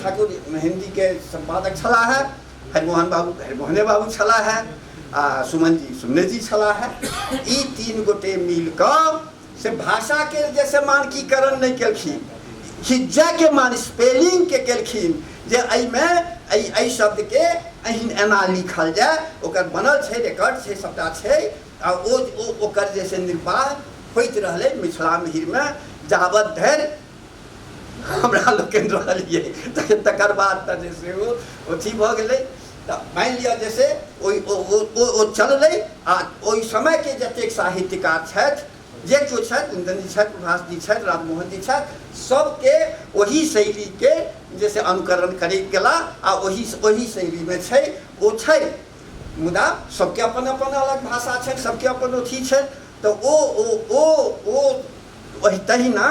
ठाकुर हिंदी के संपादक छलाह है, हरिमोहने बाबू छलाह है, सुमन जी छलाह है। ई तीन गोटे मिल कऽ से भाषा के जैसे मानकीकरण नहीं केलखिन, हिज्जा के स्पेलिंग के केलखिन जे एहि शब्द के एना लिखल जाए, ओकर बनल छै, रिकॉर्ड छै, सबटा छै। आ ओकर जैसे निर्वाह होइत रहलै मिथिला मिहिरमे जावत धरि हमरा लोकनि रहलियै। तकर बाद तऽ जैसे ओ अथी भऽ गेलै, तऽ मानि लिअ जैसे ओ चललै। आ ओहि समयके जतेक साहित्यकार छथि जे केओ छथि कुन्दन जी छथि प्रभास जी छथि राजमोहन जी छथि सबके वही शैलीके जैसे अनुकरण करैत गेला आ वही शैलीमे छै ओ छै मुदा सबके अपन अपन अलग भाषा छै सबके अपन अथी छै तऽ ओ तहिना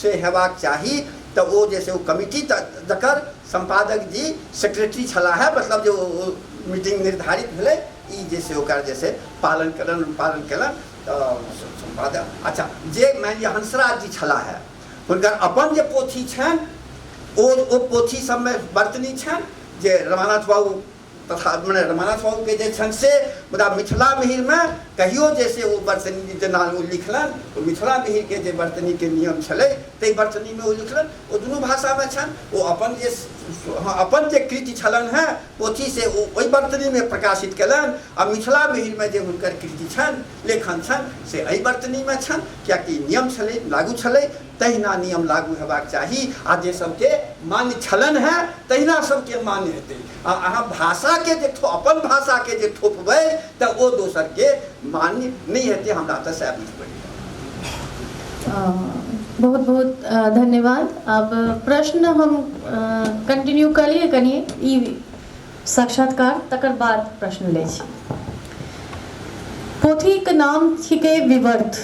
से हेबाक चाही तऽ ओ जैसे ओ कमिटी जकर संपादक जी सेक्रेटरी छलाह है मतलब जो मीटिंग निर्धारित भेलै ई जैसे ओकर जैसे पालन केलन संपादक अच्छा जे मानि लिअ हंसराज जी छलाह है हुनकर अपन जे पोथी छनि ओ पोथी सबमे वर्तनी छनि जे रमानाथ बाबू तथा मने रमानाथ बाबू के जे छनि से मुदा मिथिला मिहिरमे कहियो जैसे ओ वर्तनी जेना ओ लिखलनि ओ मिथिला मिहिरके जे वर्तनीके नियम छलै ताहि वर्तनीमे ओ लिखलनि ओ दुनू भाषामे छनि ओ अपन जे कृति छलनि हेँ पोथी से ओ ओहि वर्तनीमे प्रकाशित कयलनि आ मिथिला मिहिरमे जे हुनकर कृति छनि लेखन छनि से एहि वर्तनीमे छनि कियाकि नियम छलै लागू छलै तहिना नियम लागू हेबाक चाही आ जे सबके मान्य छलनि हेँ तहिना सबके मान्य हेतै आ अहाँ भाषाके जे अपन भाषाके जे थोपबै तऽ ओ दोसरके मान्य नहीं हेतै हमरा तऽ सएह बुझि पड़ैए बहुत बहुत धन्यवाद अब प्रश्न हम कंटिन्यू करिए कनिए ई साक्षात्कार तकर बाद प्रश्न लै छी पोथीके नाम छिकै विवर्त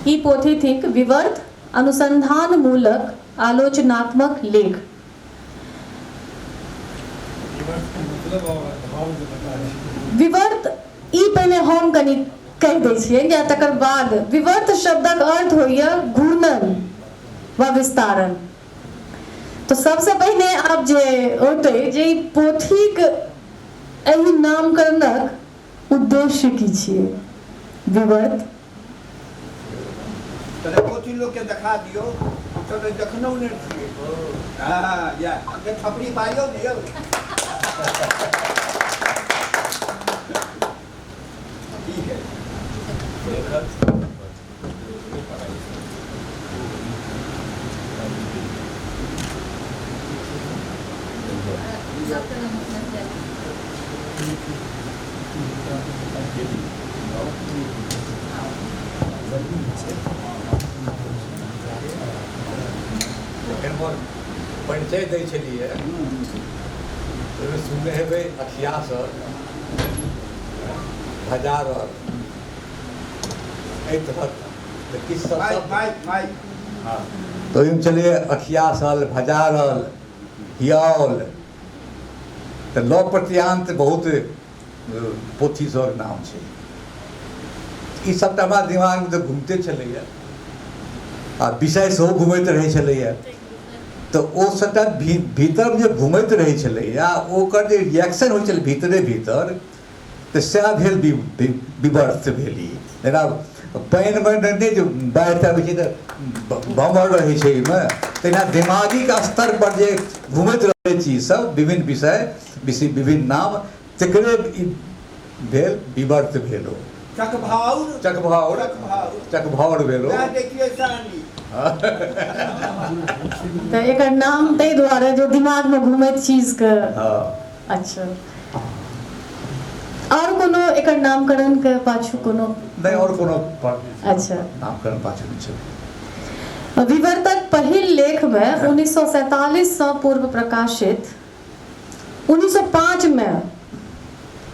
ई पोथी थिक विवर्त अनुसंधान मूलक आलोचनात्मक लेख विवर्त ई पहले हम कनी कह दै छियै या तकर बाद विवर्त शब्दक अर्थ होइए घूर्णन व विस्तारण तो सबसे पहले आप जे ओतै जे पोथीक एहि नामकरणक उद्देश्य की छियै विवर्त पोथी लोग के देखा दियो हम सब देखनौ नहीं छियै हाँ या थपड़ी पाइयो दियो ठीक है परिचय दै छलियै ओहिमे सुनने हेबै अखियासर भजारल एहि तरहक किछु सब हाँ तऽ ओहिमे चलिए अखियासल भजारल हियाल तऽ लौ प्रत्यांत बहुत पोथी सब नाम छै ई सबटा हमरा दिमागमे तऽ घुमते छलैए आ विषय सेहो घुमैत रहै छलैए तऽ ओ सबटा भीतर जे घुमैत रहै छलैए ओकर जे रिएक्शन होइ छलै भीतरे भीतर तऽ सएह भेल विवर्त भेली जेना पानिमे नहि जे बाढ़ि आबै छै तऽ भमर रहै छै एहिमे तहिना दिमागी स्तर पर जे घुमैत रहै चीज सब विभिन्न विषय विभिन्न नाम तकरे भेल विवर्त भेलो चकभाउर भेलो तो एकर नाम ताहि दुआरे जो दिमाग में घूमैत चीज के अच्छा और कोनो एकर नामकरण के पाछू कोनो नहीं और कोनो अच्छा नामकरण पाछू नहीं छै विवर्तक पहिल लेख में 1947 से पूर्व प्रकाशित 1905 में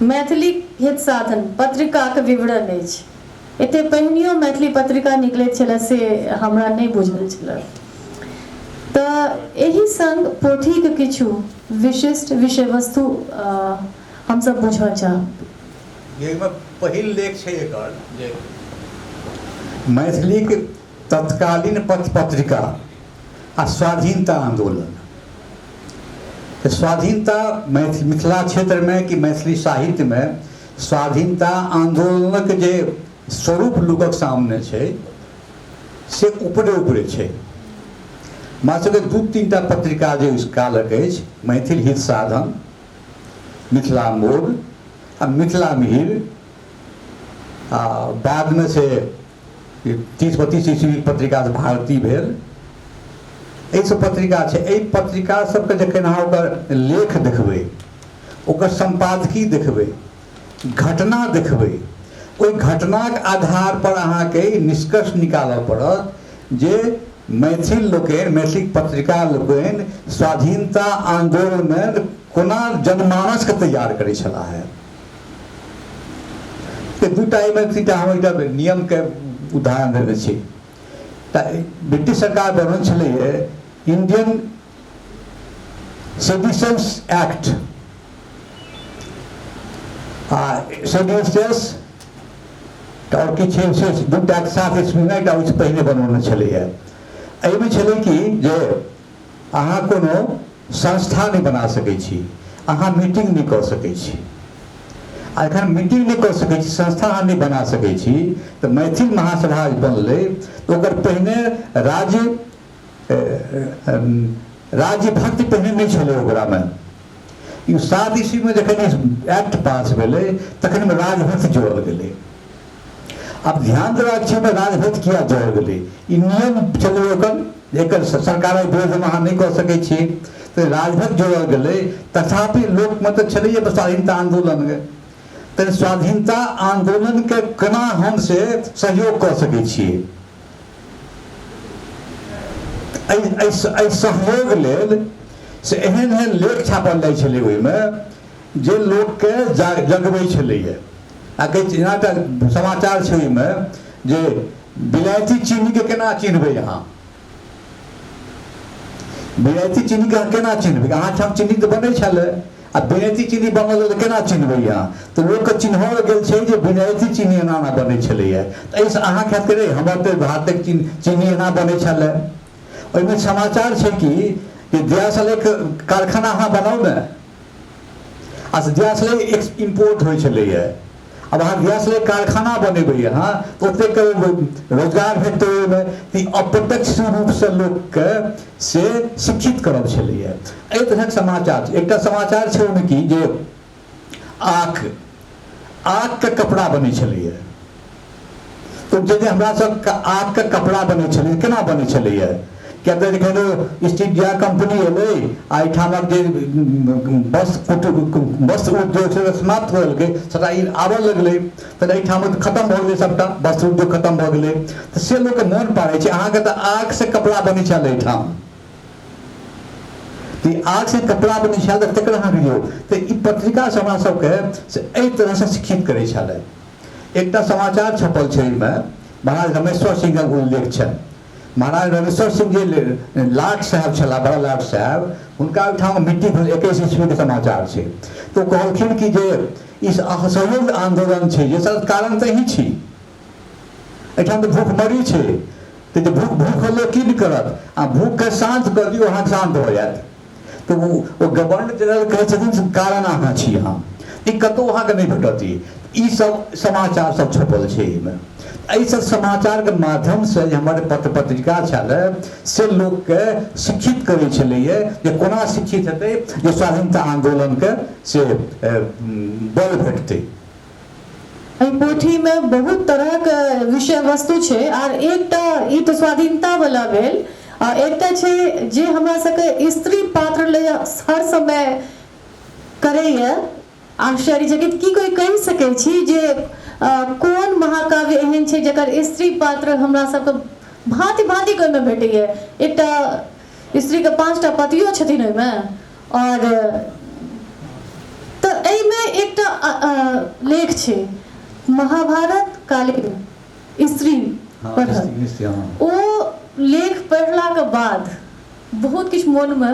मैथिली हित साधन पत्रिका के विवरण अछि एते पहिनियो मैथिली पत्रिका निकलैत छलै से हमरा नहि बुझल छलै तऽ एहि संग पोथीक किछु विशिष्ट विषय वस्तु हमसब बुझऽ चाहब एहिमे पहिल लेख छै एकर जे मैथिलीक तत्कालीन पत्रिका आ स्वाधीनता आंदोलन स्वाधीनता मिथिला क्षेत्र में कि मैथिली साहित्य में स्वाधीनता आंदोलनक जे स्वरूप लोकक सामने छै से ऊपरे छै हमरा सबके 2-3 टा पत्रिका जे उस कालक अछि मैथिल हित साधन मिथिला मोड़ आ मिथिला मिहिर आ बादमे से 30-32 ईस्वी पत्रिका से भारती भेल एहि सब पत्रिका छै एहि पत्रिका सबके जखन अहाँ ओकर लेख देखबै ओकर संपादकी देखबै, घटना देखबै, ओहि घटनाक आधार पर अहाँके निष्कर्ष निकालऽ पड़त जे मैथिल लोकनि, मैथिली पत्रिका लोकनि स्वाधीनता आंदोलनमे कोना जनमानसके तैयार करै छलाह है। दूटा एहिमे तीनटा हम एकटा नियमके उदाहरण देने छी। ब्रिटिश सरकार बनल छलैए इंडियन सेडिशंस एक्ट आ सेडिशंस और किछु दूटा एक साथ इसमें एकटा ओहिसँ पहिने बनौने छलैए। एहिमे छलै कि जे अहाँ कोनो संस्था नहीं बना सकै छी, अहाँ मीटिंग नहीं कऽ सकै छी। आ एखन मीटिंग नहीं कऽ सकै छी, संस्था अहाँ नहीं बना सकै छी, तऽ मैथिल महासभा बनलै तऽ ओकर पहिने राज्य भक्ति पहिने नहीं छलै ओकरामे। 7 ईस्वी में जखन एक्ट पास भेलै तखन राजभक्त जोड़ल गेलै। अब ध्यान देबाक छै में राजभक्त किया जोड़ल गेलै, ई नियम छलै ओकर, एकर सरकारक विरोधमे अहाँ नहीं कऽ सकै छी, तऽ राजभक्त जोड़ल गेलै। तथापि लोक मतलब छलैए स्वाधीनता आंदोलन, तऽ स्वाधीनता आंदोलन के केना हम से सहयोग कऽ सकै छियै। एहि सहयोग लेल से एहन एहन लेख छापल जाइ छलै ओहिमे जे लोकके जगबै छलैए। आ जेना एकटा समाचार छै ओहिमे जे विलायती चीनीके केना चिन्हबै अहाँ, विलायती चीनीके अहाँ केना चिन्हबै, अहाँ ठाम चीनी तऽ बनै छलै आ विलायती चीनी बनल तऽ केना चिन्हबै अहाँ। तऽ लोकके चिन्हल गेल छै जे विलायती चीनी एना एना बनै छलैए। तऽ एहिसँ अहाँ ख्याल करै हमर तऽ भारतक चीनी एना बनै छलै। ओहिमे समाचार छै कि दियासलैक कारखाना अहाँ बनाउ ने, आ दियासलै इम्पोर्ट होइ छलैए। अब अहाँ दियासलै कारखाना बनेबै अहाँ तऽ ओतेक रोजगार भेटतै ओहिमे, तऽ अप्रत्यक्ष रूपसँ लोकके से शिक्षित करब छलैए। एहि तरहक समाचार छै। एकटा समाचार छै ओहिमे कि जे आकके कपड़ा बनै छलैए। तऽ जे हमरा सबके आकके कपड़ा बनै छलै, केना बनै छलैए, किया तऽ जखन ईस्ट इंडिया कंपनी एलै आ एहिठामक जे वस्त्र उद्योग छै समाप्त भऽ गेलै, सबटा ई आबऽ लगलै, तऽ एहिठाम खत्म भऽ गेलै, सबटा वस्त्र उद्योग खत्म भऽ गेलै। तऽ से लोकके मोन पाड़ै छै अहाँके तऽ आगसँ कपड़ा बनै छल एहिठाम, तऽ आगसँ कपड़ा बनै छल तऽ तकर अहाँ दियौ। तऽ ई पत्रिका हमरा सबके से एहि तरहसँ शिक्षित करै छलै। एकटा समाचार छपल छै एहिमे, महाराज रमेश्वर सिंहक उल्लेख छै। महाराज रमेश्वर सिंह जे लाट साहब छलाह, बड़ा लाट साहब, हुनका ओहिठाम मीटिंग भेल, 21 ईस्वीके समाचार छै। तऽ ओ कहलखिन कि जे ई असहयोग आंदोलन छै, जे सब कारण तऽ ही छी, एहिठाम तऽ भूखमरी छै, तऽ भूख लोक की करत, आ भूखके शांत कर दियौ अहाँ शांत भऽ जायत। तऽ ओ गवर्नर जनरल कहै छथिन कारण अहाँ छी, अहाँ ई कतहु अहाँके नहीं भेटत। ई सब समाचार सब छपल छै एहिमे। एहि सब समाचार के माध्यम से हमारे पत्र पत्रिका छलै से लोकके शिक्षित करै छलैए जे कोना शिक्षित हेतै जे स्वाधीनता आंदोलनके से बल भेटतै। एहि पोथीमे बहुत तरहक विषय वस्तु छै, आर एकटा ई तऽ स्वाधीनता वाला भेल, आ एकटा छै जे हमरा सबके स्त्री पात्र ले हर समय करैए आश्चर्यचकित। की कोई कहि सकै छी जे कोन महाकाव्य एहन छै जकर स्त्री पात्र हमरा सबके भांति भांति के ओहिमे भेटैए। एकटा स्त्रीके 5टा पतियो छथिन ओहिमे, और तऽ एहिमे एकटा लेख छै महाभारत कालीन स्त्री पढ़ल। ओ लेख पढ़लाके बाद बहुत किछु मोनमे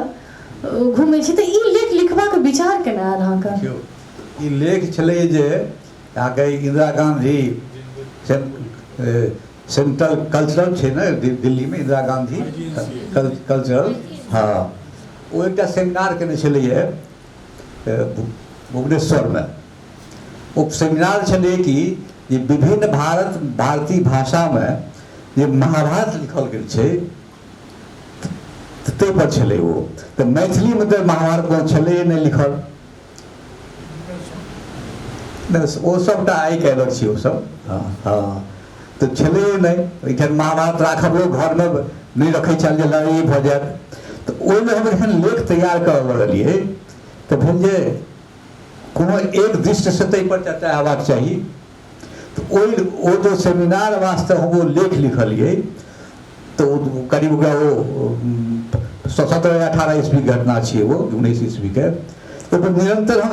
घूमै छै। तऽ ई लेख लिखबाक विचार केना आयल अहाँके? ई लेख छलै जे अहाँके इंदिरा गांधी सेंट्रल कल्चरल छै ने दिल्लीमे, इंदिरा गांधी कल्चरल, हाँ, ओ एकटा सेमिनार केने छलैए भुवनेश्वरमे। ओ सेमिनार छलै कि जे विभिन्न भारतीय भाषामे जे महाभारत लिखल गेल छै ताहि पर छलै ओ। तऽ मैथिलीमे तऽ महाभारत छलै नहि लिखल, ओ सबटा आइ काल्हिक छै ओ सब, हाँ, तऽ छलै नहि। एहिठाम महाभारत राखब लोक घरमे नहि रखै छल जे लड़ाई भऽ जायत। तऽ ओहिमे हम एहन लेख तैयार करऽ लगलियै तऽ भेल जे कोनो एक दृष्टि से ताहि पर चर्चा हेबाक चाही। तो ओ जो सेमिनार वास्ते हम वो लेख लिखलिए तो करीब ओकरा वो 17-18 ईस्वी घटना छियै, वो 19 ईस्वी के। तो निरंतर हम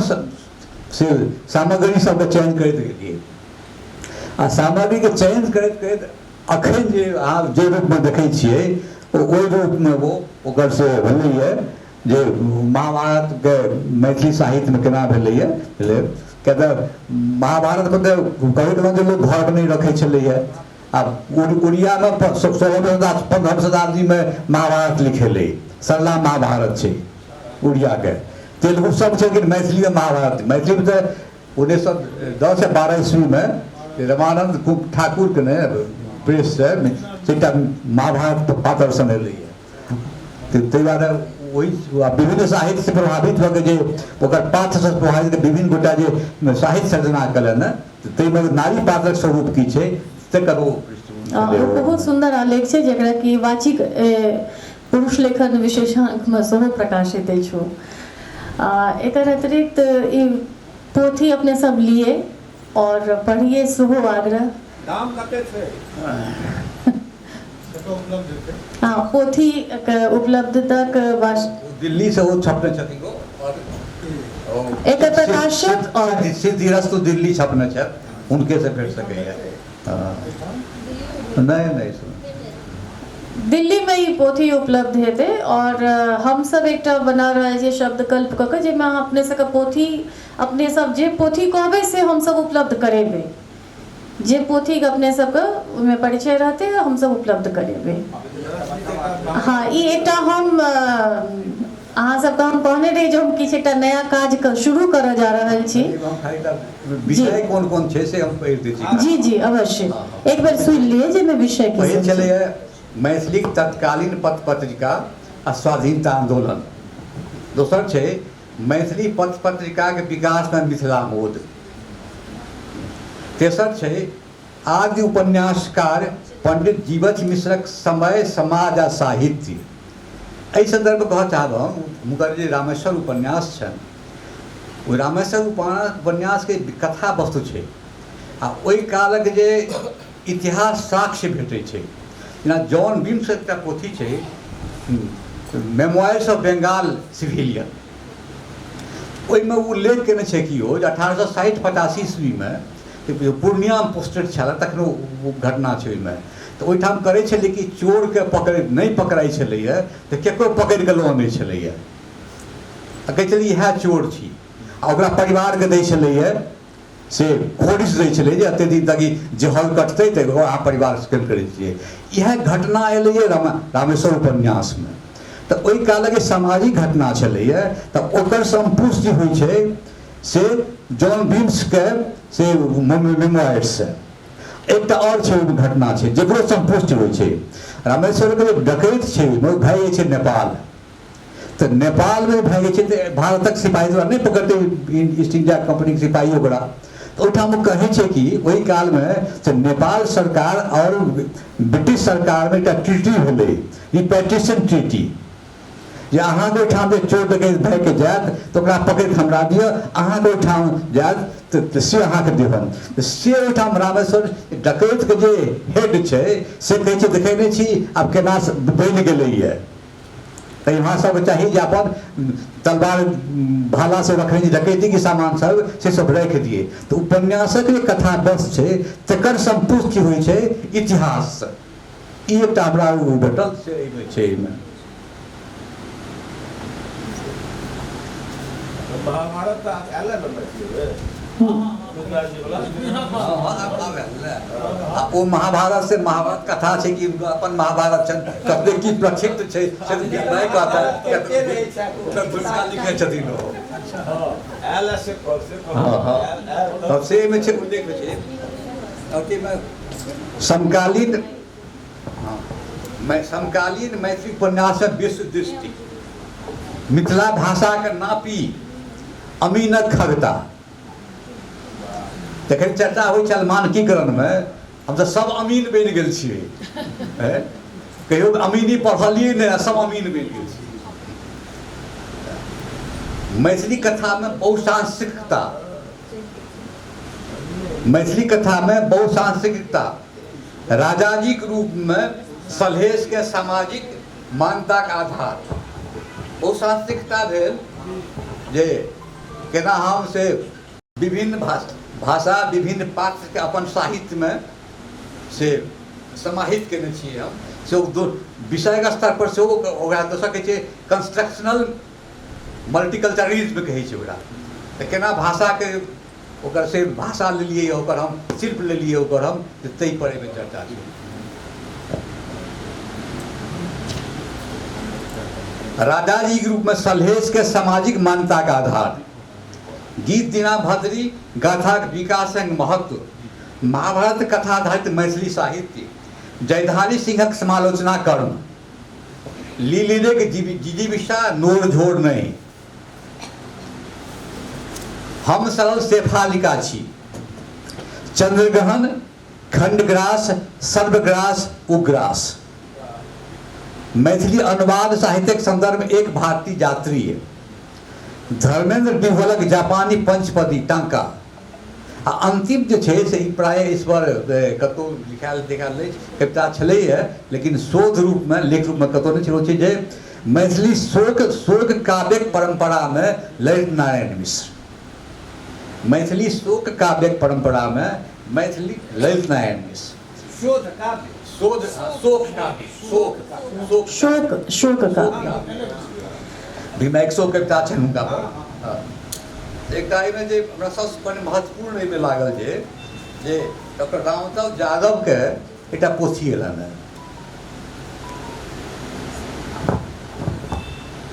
से सामग्री सबके चयन करैत गेलिए आ सामग्री के चयन करैत करैत अखन जे अहाँ जे रूप में देखै छियै ओहि रूप में वो ओकर से भेलैए जे महाभारत के मैथिली साहित्य में केना भेलैए किया तऽ महाभारत में तऽ कहैत रहौं जे लोक घर नहीं रखै छलैए। आब उड़िया में 15 शताब्दी में महाभारत लिखेलै, सरला महाभारत छै उड़िया के। तेलुगु सब छै लेकिन मैथिली में महाभारत, मैथिली में तो 1910 या 12 ईस्वी में रामानंद ठाकुर के ने प्रेस से एकटा महाभारत पातर सन एलैए। ताहि दुआरे वही विभिन्न साहित्य से प्रभावित भऽ के जे ओकर पात्र से प्रभावित विभिन्न गोटा जे साहित्य सर्जना कयलनि ताहिमे नारी पात्रक स्वरूप की छै तकर ओ बहुत सुंदर आलेख छै जेकरा कि वाचिक पुरुष लेखन विशेषांक में सेहो प्रकाशित अछि। एकर अतिरिक्त ई पोथी अपने सब लिए और पढ़िए सेहो आग्रह। दाम कते छै? हाँ, पोथी के उपलब्धता के दिल्ली से वो छपने छथि गो और एक प्रकाशक और सिद्धिरस तो दिल्ली छपने छ उनके से भेट सकैए। नहीं सुन दिल्ली में ही पोथी उपलब्ध हेतै और हम सब एकटा बना रहल छियै शब्दकल्प कऽ के जाहिमे अहाँ अपने सबके पोथी अपने सब जे पोथी कहबै से हम सब उपलब्ध करेबै, जे पोथी के अपने सबके ओहिमे परिचय रहतै हम सब उपलब्ध करेबै। हाँ, ई एकटा हम अहाँ सबके हम कहने रही जो हम किछु एकटा नया काज के शुरू करऽ जा रहल छी। विषय कोन कोन छै से हम पढ़ि दै छी। जी अवश्य, एक बेर सुनि लिए जे मैं विषय की पहिल छलैए मैथिलीक तत्कालीन पत्र पत्रिका आ स्वाधीनता आंदोलन। दोसर छै मैथिली पत्र पत्रिका के विकास में मिथिला मोद। तेसर छै आदि उपन्यासकार पंडित जीवछ मिश्रक समय समाज आ साहित्य। एहि संदर्भ में कहऽ चाहब हम हुनकर जे रामेश्वर उपन्यास छनि ओ रामेश्वर उपन्यास के कथा वस्तु छै आ ओहि कालक जे इतिहास साक्ष्य भेटै छै। जेना जॉन बिम्स एकटा पोथी छै मेमोयर्स ऑफ बंगाल सिविलियन, ओहिमे ओ उल्लेख केने छै कि ओ 1860-85 ईस्वी में पूर्णिया में पोस्टेड छल तखनो घटना छै। ओहिमे तऽ ओहिठाम करै छलै कि चोर के पकड़ नहीं पकड़ाई छलैए तऽ केकरो पकड़ के लऽ आनै छलैए आ कहै छलै इएह चोर छी आ ओकरा परिवार के दै छलैए से खोरिश दै छलै जे एते दिन तक जे हल कटतै तऽ अहाँ परिवार से करै छियै। इएह घटना एलैए रामेश्वर उपन्यास में। तऽ ओहि कालक सामाजिक घटना छलैए तऽ ओकर संपुष्टि होइ छै से जॉन बिम्स के से मेमोयर्स से। एकटा और छै घटना छै जकरो संपुष्टि होइ छै। रामेश्वर के डकैत छै भागै छै नेपाल, तऽ नेपाल में भागै छै तऽ भारतक सिपाही द्वारा नहीं पकड़तै ईस्ट इंडिया कंपनी के सिपाही ओकरा। तो ओहिठाम कहै छै कि ओहि काल में से नेपाल सरकार और ब्रिटिश सरकार में एकटा ट्रीटी भेलै, रिपेट्रिएशन ट्रीटी, जे अहाँके ओहिठाम जे चोर डकैत भए के जायत तऽ ओकरा पकड़ि कऽ हमरा दिअ, अहाँके ओहिठाम जायत तऽ से अहाँके देबन। तऽ से ओहिठाम रामेश्वर डकैत के जे हेड छै से कहै छै देखै नहि छी आब केना बनि गेलैए। तऽ यहाँ सब चाही जे अपन तलवार भाला से रखने डकैती के सामान सब से सब राखि दिए। तऽ उपन्यासक जे कथा बस छै तकर संपुष्टि होइ छै इतिहास से। ई एकटा हमरा भेटल छै एहिमे। महाभारत आयल है ना मैथिली में ओ महाभारत से महाभारत कथा छै कि अपन महाभारत छन कते की प्रक्षिप्त छै से नहीं कहता दुनिया लिखे छथिन ओ। आयल से तब से में छै उल्लेख छै और कि मैं समकालीन समकालीन मैथिली उपन्यास विश्व दृष्टि मिथिला भाषा के नापी अमीनक खगता। तखन चर्चा होइ छल मानकीकरण में हम तो सब अमीन बनि गेल छियै, कहियो अमीनी पढ़लियै नहीं सब अमीन बनि गेल छियै। मैथिली कथा में बहुसांस्कृतिकता, मैथिली कथा में बहुसांस्कृतिकता, राजा जी के रूप में सलहेश के सामाजिक मान्यता के आधार बहुसांस्कृतिकता भेल जे केना हम से विभिन्न भाषा विभिन्न पात्र के अपन साहित्य में से समाहित केने छियै हम से विषय स्तर पर से ओकरा दोसर कहै छै कंस्ट्रक्शनल मल्टीकल्चरलिज्म कहै छै ओकरा। तऽ केना भाषाके ओकर से भाषा लेलियै ओकर हम शिल्प लेलियै ओकर हम ताहि पर एहिमे चर्चा छै। राजा जी के रूप में सलहेश के सामाजिक मान्यता का आधार, गीत दीना भद्री गाथा के विकास महत्व, महाभारत कथा आधारित मैथिली साहित्य, जयधारी सिंहक समालोचना कर्म, लीलिरे के जिजीविषा नोर झोर नहीं, हम सरल शेफालिका छी, चंद्रग्रहण, खंडग्रास, सर्वग्रास, उग्रास। मैथिली अनुवाद साहित्यिक संदर्भ में एक भारतीय यात्री है, धर्मेंद्र डिवलक जापानी पंचपदी टांका। आ अंतिम जो है से प्राय इस पर कतो लिखायल देखायल कविता छलै है, लेकिन शोध रूप में लेख रूप में कतो नहीं छलो छै जे मैथिली शोक काव्यक परंपरा में ललित नारायण मिश्र, मैथिली शोक काव्यक परंपरा में मैथिली ललित नारायण मिश्र, शोध काव्य शोध शोक काव्य शोक काव्य भीमा 100 कविता छनि हुनका पर। एकटा एहिमे जे हमरा सबसँ बड़ महत्वपूर्ण एहिमे लागल जे डॉक्टर रामचंद्र यादव के एकटा पोथी एलनि हेँ,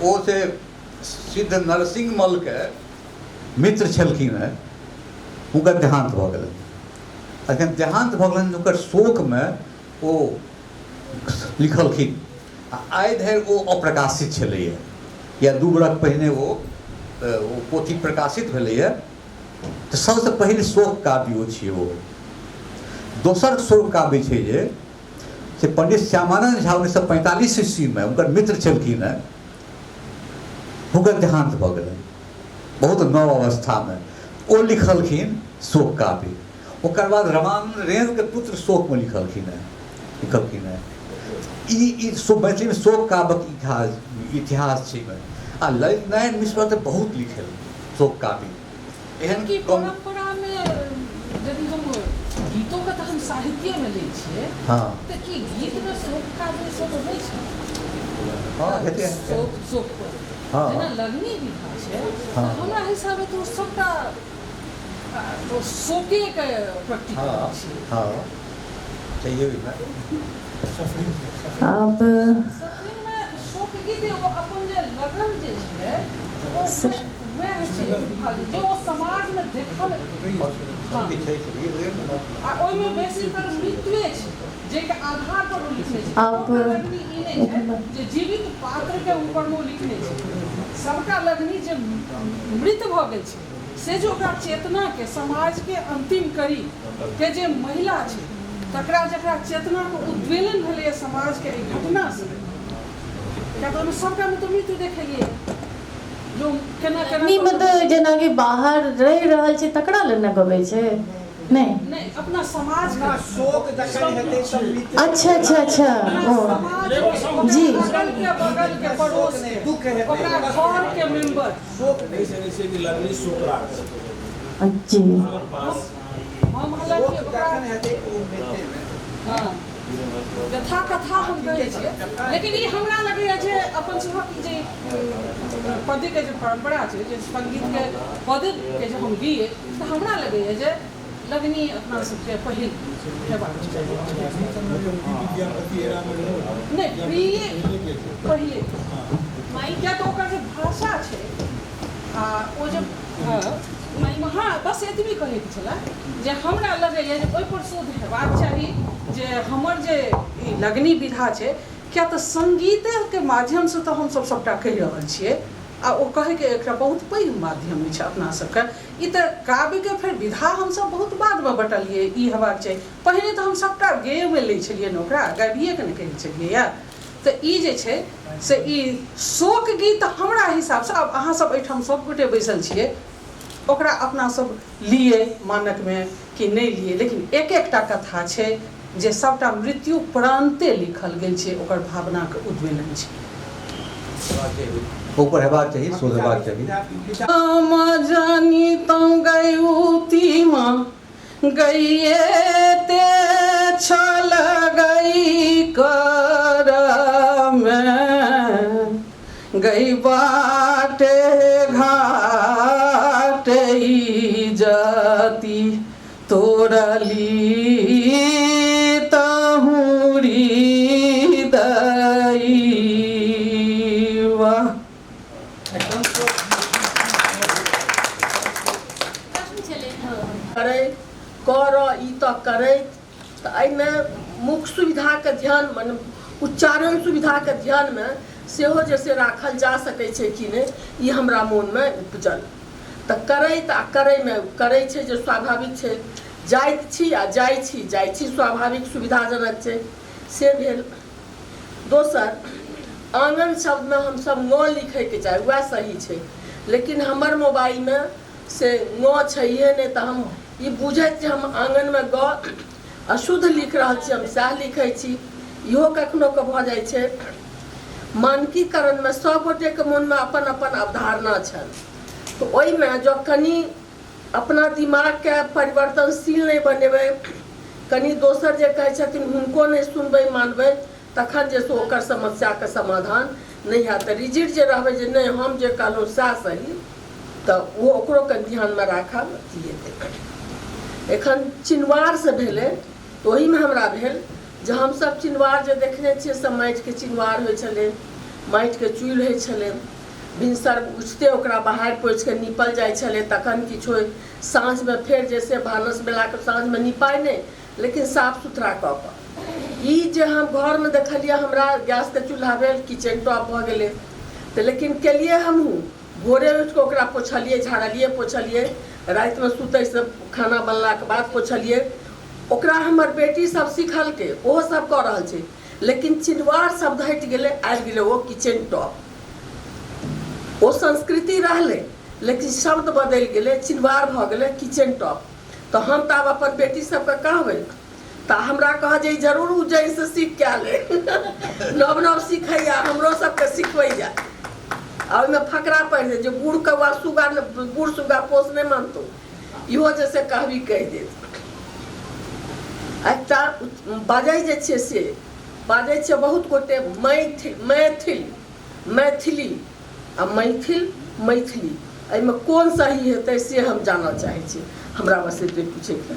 ओ से सिद्ध नरसिंह मल के मित्र छलखिन हेँ, हुनकर देहांत भऽ गेलनि। अखन देहांत भऽ गेलनि हुनकर शोकमे ओ लिखलखिन, आइ धरि ओ अप्रकाशित छलैए, या 2 बरख पहिने ओ पोथी प्रकाशित भेलैए। तऽ सबसँ पहिल शोक काव्य ओ छियै। ओ दोसर शोक काव्य छै जे से पंडित श्यामानंद झा 1945 ईस्वीमे हुनकर मित्र छलखिन हेँ, हुनकर देहांत भऽ गेलनि बहुत नव अवस्थामे, ओ लिखलखिन शोक काव्य। ओकर बाद रामानंद रेण के पुत्र शोकमे लिखलखिन हेँ। ई मैथिली में शोक काव्यक इतिहास छै। आ ललित नारायण मिश्र तऽ बहुत लिखल शोक काव्य एहन की परंपरा में यदि हम गीतों का तो हम साहित्य में ले छिए। हाँ तो की गीत में शोक काव्य सब होय छै। हाँ हेतै शोक हाँ जेना लगनी विधा छै, हाँ हमरा हिसाबे तो सबटा तो शोके के प्रतीक हाँ छै। हाँ चाहिए भी अब सफिन में शोक गीत एगो अपन जे लगन जे छै ओ वह छै जो समाज में देखल आ ओइ में बेसीतर मृत्युए छै जे के आधार पर वो लिखने छै। आप लगनी ई नहीं छै जे जीवित पात्र के ऊपर वो लिखने छै। सबका लगनी जे मृत भ गेल छै से जो ओकरा चेतना के समाज के अंतिम करी के जे महिला छै तकरा जकरा चेतना को उद्वेलन भेलै समाज के एहि घटना से, क्या तो सबका में तो मृत्यु देखलिए जो केना केना नहीं मतलब जेना कि बाहर रह रहल छै तकरा लेल न गबै छै। नहीं अपना समाज का शोक जखन हेतै सब मृत्यु। अच्छा ओ जी बगल के पड़ोस के दुख हेतै ओकरा घर के मेंबर शोक नहीं ऐसे भी लगनी शोकराग जी हम हालांकि शोक ओकरा जखन हेतै ओ मृत्यु में हाँ यथा कथा हम कहै छियै, लेकिन ई हमरा लगैए जे अपन सभक जे पद्य के जे परंपरा छै जे संगीत के पद्य के जे हम गीए तऽ हमरा लगैए जे लगनी अपना सबके पहिल हेबाक चाही। नहीं प्रिय पहिले क्या तो ओकर जे भाषा छै आ ओ जे हाँ बस एतबी कहैके छलै जे हमरा लगैए जे ओहिपर शोध हेबाक चाही जे हमर जे ई लगनी विधा छै, क्या तऽ संगीतेके माध्यमसँ तऽ हमसब सबटा कहि रहल छियै आ ओ कहैके एकटा बहुत पैघ माध्यम छै अपना सबके। ई तऽ काव्यके फेर विधा हमसब बहुत बादमे बटलियै ई हेबाक चाही। पहिने तऽ हम सबटा गेबे लै छलियै ने, ओकरा गाबिएके ने कहै छलियै या तऽ ई जे छै से ई शोक गीत हमरा हिसाबसँ, आब अहाँ सब एहिठाम सब गोटे बैसल छियै, ओकरा अपना सब लिए मानकमे कि नहि लिए, लेकिन एक एकटा कथा छै जे सबटा मृत्यु प्रान्ते लिखल गेल छै, ओकर भावनाके उद्वेलन छै। ऊपर हेबाक चाही, शोध हेबाक चाही। जानी तुम गई माँ गईए ते छल गई कर में गई बाटे घाट जाती तोरली तहुरी दई। वाह, करै कर ई तऽ करैत तऽ एहिमे मुख्य सुविधाके ध्यान मने उच्चारण सुविधाके ध्यानमे सेहो जे से राखल जा सकै छै कि नहि, ई हमरा मोनमे उपजल। तऽ करैत आ करैमे करै छै जे स्वाभाविक छै, जाइत छी आ जाइ छी स्वाभाविक सुविधाजनक छै, से भेल। दोसर, आंगन शब्दमे हमसब न लिखैके चाही, वएह सही छै, लेकिन हमर मोबाइलमे से न छैहे नहि, तऽ हम ई बुझैत जे हम आंगनमे ग अशुद्ध लिख रहल छी, हम सएह लिखै छी, इहो कखनो के भऽ जाइ छै। मानकीकरणमे सब गोटेके मोनमे अपन अपन अवधारणा छनि, तऽ ओहिमे जँ कनि अपना दिमागके परिवर्तनशील नहि बनेबै, कनि दोसर जे कहै छथिन हुनको नहि सुनबै मानबै, तखन जे से ओकर समस्याके समाधान नहि हैत। तऽ रिजिड जे रहबै जे नहि हम जे कहलहुँ सएह सही, तऽ वो ओकरो के ध्यानमे राखब हेतै। एखन चिनवार से भेलै, तऽ ओहिमे हमरा भेल जे हमसब चिनवार जे देखने छियै सब माटिके चिनवार होइ छलै, माटिके चूल्हि होइ छलै, भिनसर उठते ओकरा बाहर पोछिके नीपल जाइ छलै, तखन किछु साँझमे फेर जैसे भानस बेलाके साँझमे निपाइ नहि, लेकिन साफ सुथरा कऽ कऽ। ई जे हम घरमे देखलियै, हमरा गैसके चूल्हा भेल, किचन टॉप भऽ गेलै, तऽ लेकिन केलियै हमहूँ, भोरे उठिके ओकरा पोछलियै, झाड़लियै, पोछलियै, रातिमे सुतैसँ खाना बनलाके बाद पोछलियै। ओकरा हमर बेटी सब सिखलकै, ओहो सब कऽ रहल छै, लेकिन चिनवार शब्द हटि गेलै, आबि गेलै ओ किचन टॉप। ओ संस्कृति रहलै, लेकिन शब्द बदलि गेलै, चिनवार भऽ गेलै किचन टॉप। तऽ हम तऽ आब अपन बेटी सबके कहबै, तऽ हमरा कह जे जरूर उज्जैनसँ सीख के आयल नव नव सिखैया, हमरो सबके सिखबैया। आ ओहिमे फकरा पढ़ि दे जे बूढ़ कौआ सुगा, बूढ़ सुगा पोस नहि मानतौ, इहो जैसे कहबी कहि देत। एकटा बाजै जे छै से बाजै छै बहुत गोटे मैथिली आ मैथिली, एहिमे कोन सही हेतै से हम जानऽ चाहै छी, हमरा बस एते पूछैके।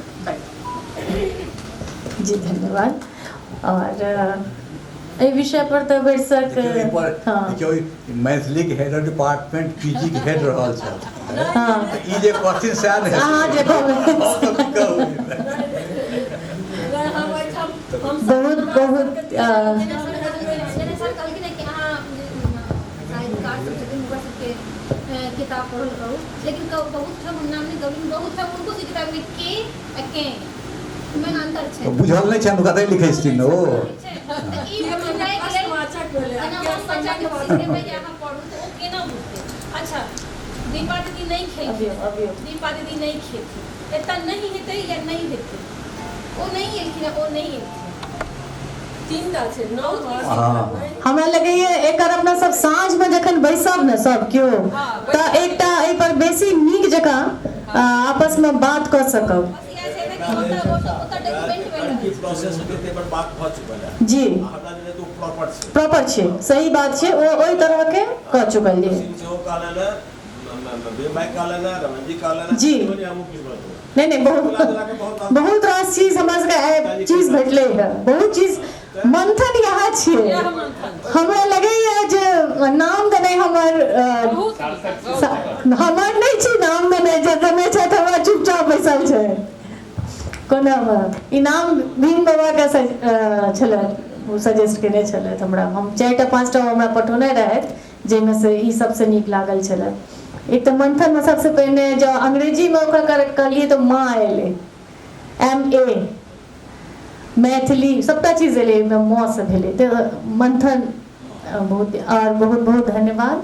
जी धन्यवाद। और एहि विषय पर तऽ बैसक मैथिली के हेड डिपार्टमेंट पीजी के हेड रहल छै, हाँ, ई जे क्वेश्चन से आयल है, अहाँ जे बहुत बहुत किताब पढ़ल रहू, लेकिन बहुत ठाम नाम नहीं गविन, बहुत ठाम उनको से किताब में के में अंतर छै, बुझल नहीं छै, कतै लिखै छथिन ओ। ई बुझाइ गेलै समाचार भेलै, समाचार के सीखे में यहाँ पढ़ू तो ओ केना बुझते। अच्छा, दीपा दीदी नहीं खेती, दीपा दीदी नहीं खेती, एता नहीं हेतै या नहीं हेतै, ओ नहीं एलखिन, ओ नहीं एलखिन, तीनटा छै, नौ हमरा लगैए एकर अपना सब साँझमे जखन बैसब ने सब केओ, तऽ एकटा एहि पर बेसी नीक जकाँ आपसमे बात कऽ सकब। जी प्रॉपर छै, सही बात छै, ओ ओहि तरह के कह चुकल जी। नहीं बहुत रास चीज हमरा सबके चीज भेटलै है, बहुत चीज मंथन यहाँ छियै। हमरा लगैए जे नाम देने हमर नहीं छै, नाम देने जे देने छै हमरा चुपचाप बैसल छै। कोना इनाम भीम बाबा के छलै, ओ सजेस्ट केने छलथि हमरा, हम 4टा 5टा हमरा पठौने रहथि, जाहिमे से ई सबसे नीक लागल छलै। एक तऽ मंथन में सबसे पहिने जब अंग्रेजी में ओकरा कहलिए तो माँ एले, MA मैथिली सबटा चीज एलै माँ से भेलै तऽ मंथन बहुत और बहुत बहुत धन्यवाद।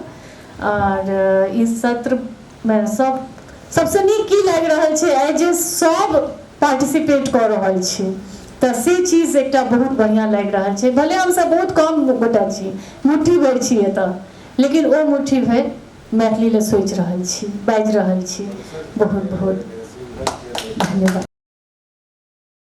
और इस सत्र में सबसे नीक की लागि रहल छै आइ जे सब पार्टिसिपेट कऽ रहल छै तऽ से चीज एकटा बहुत बढ़िया लागि रहल छै। भले हम सब बहुत कम गोटा छी, मुट्ठी भरि छी एतऽ, लेकिन ओ मुट्ठी भरि मैथिली ले सोचि रहल छी, बाजि रहल छी। बहुत बहुत धन्यवाद।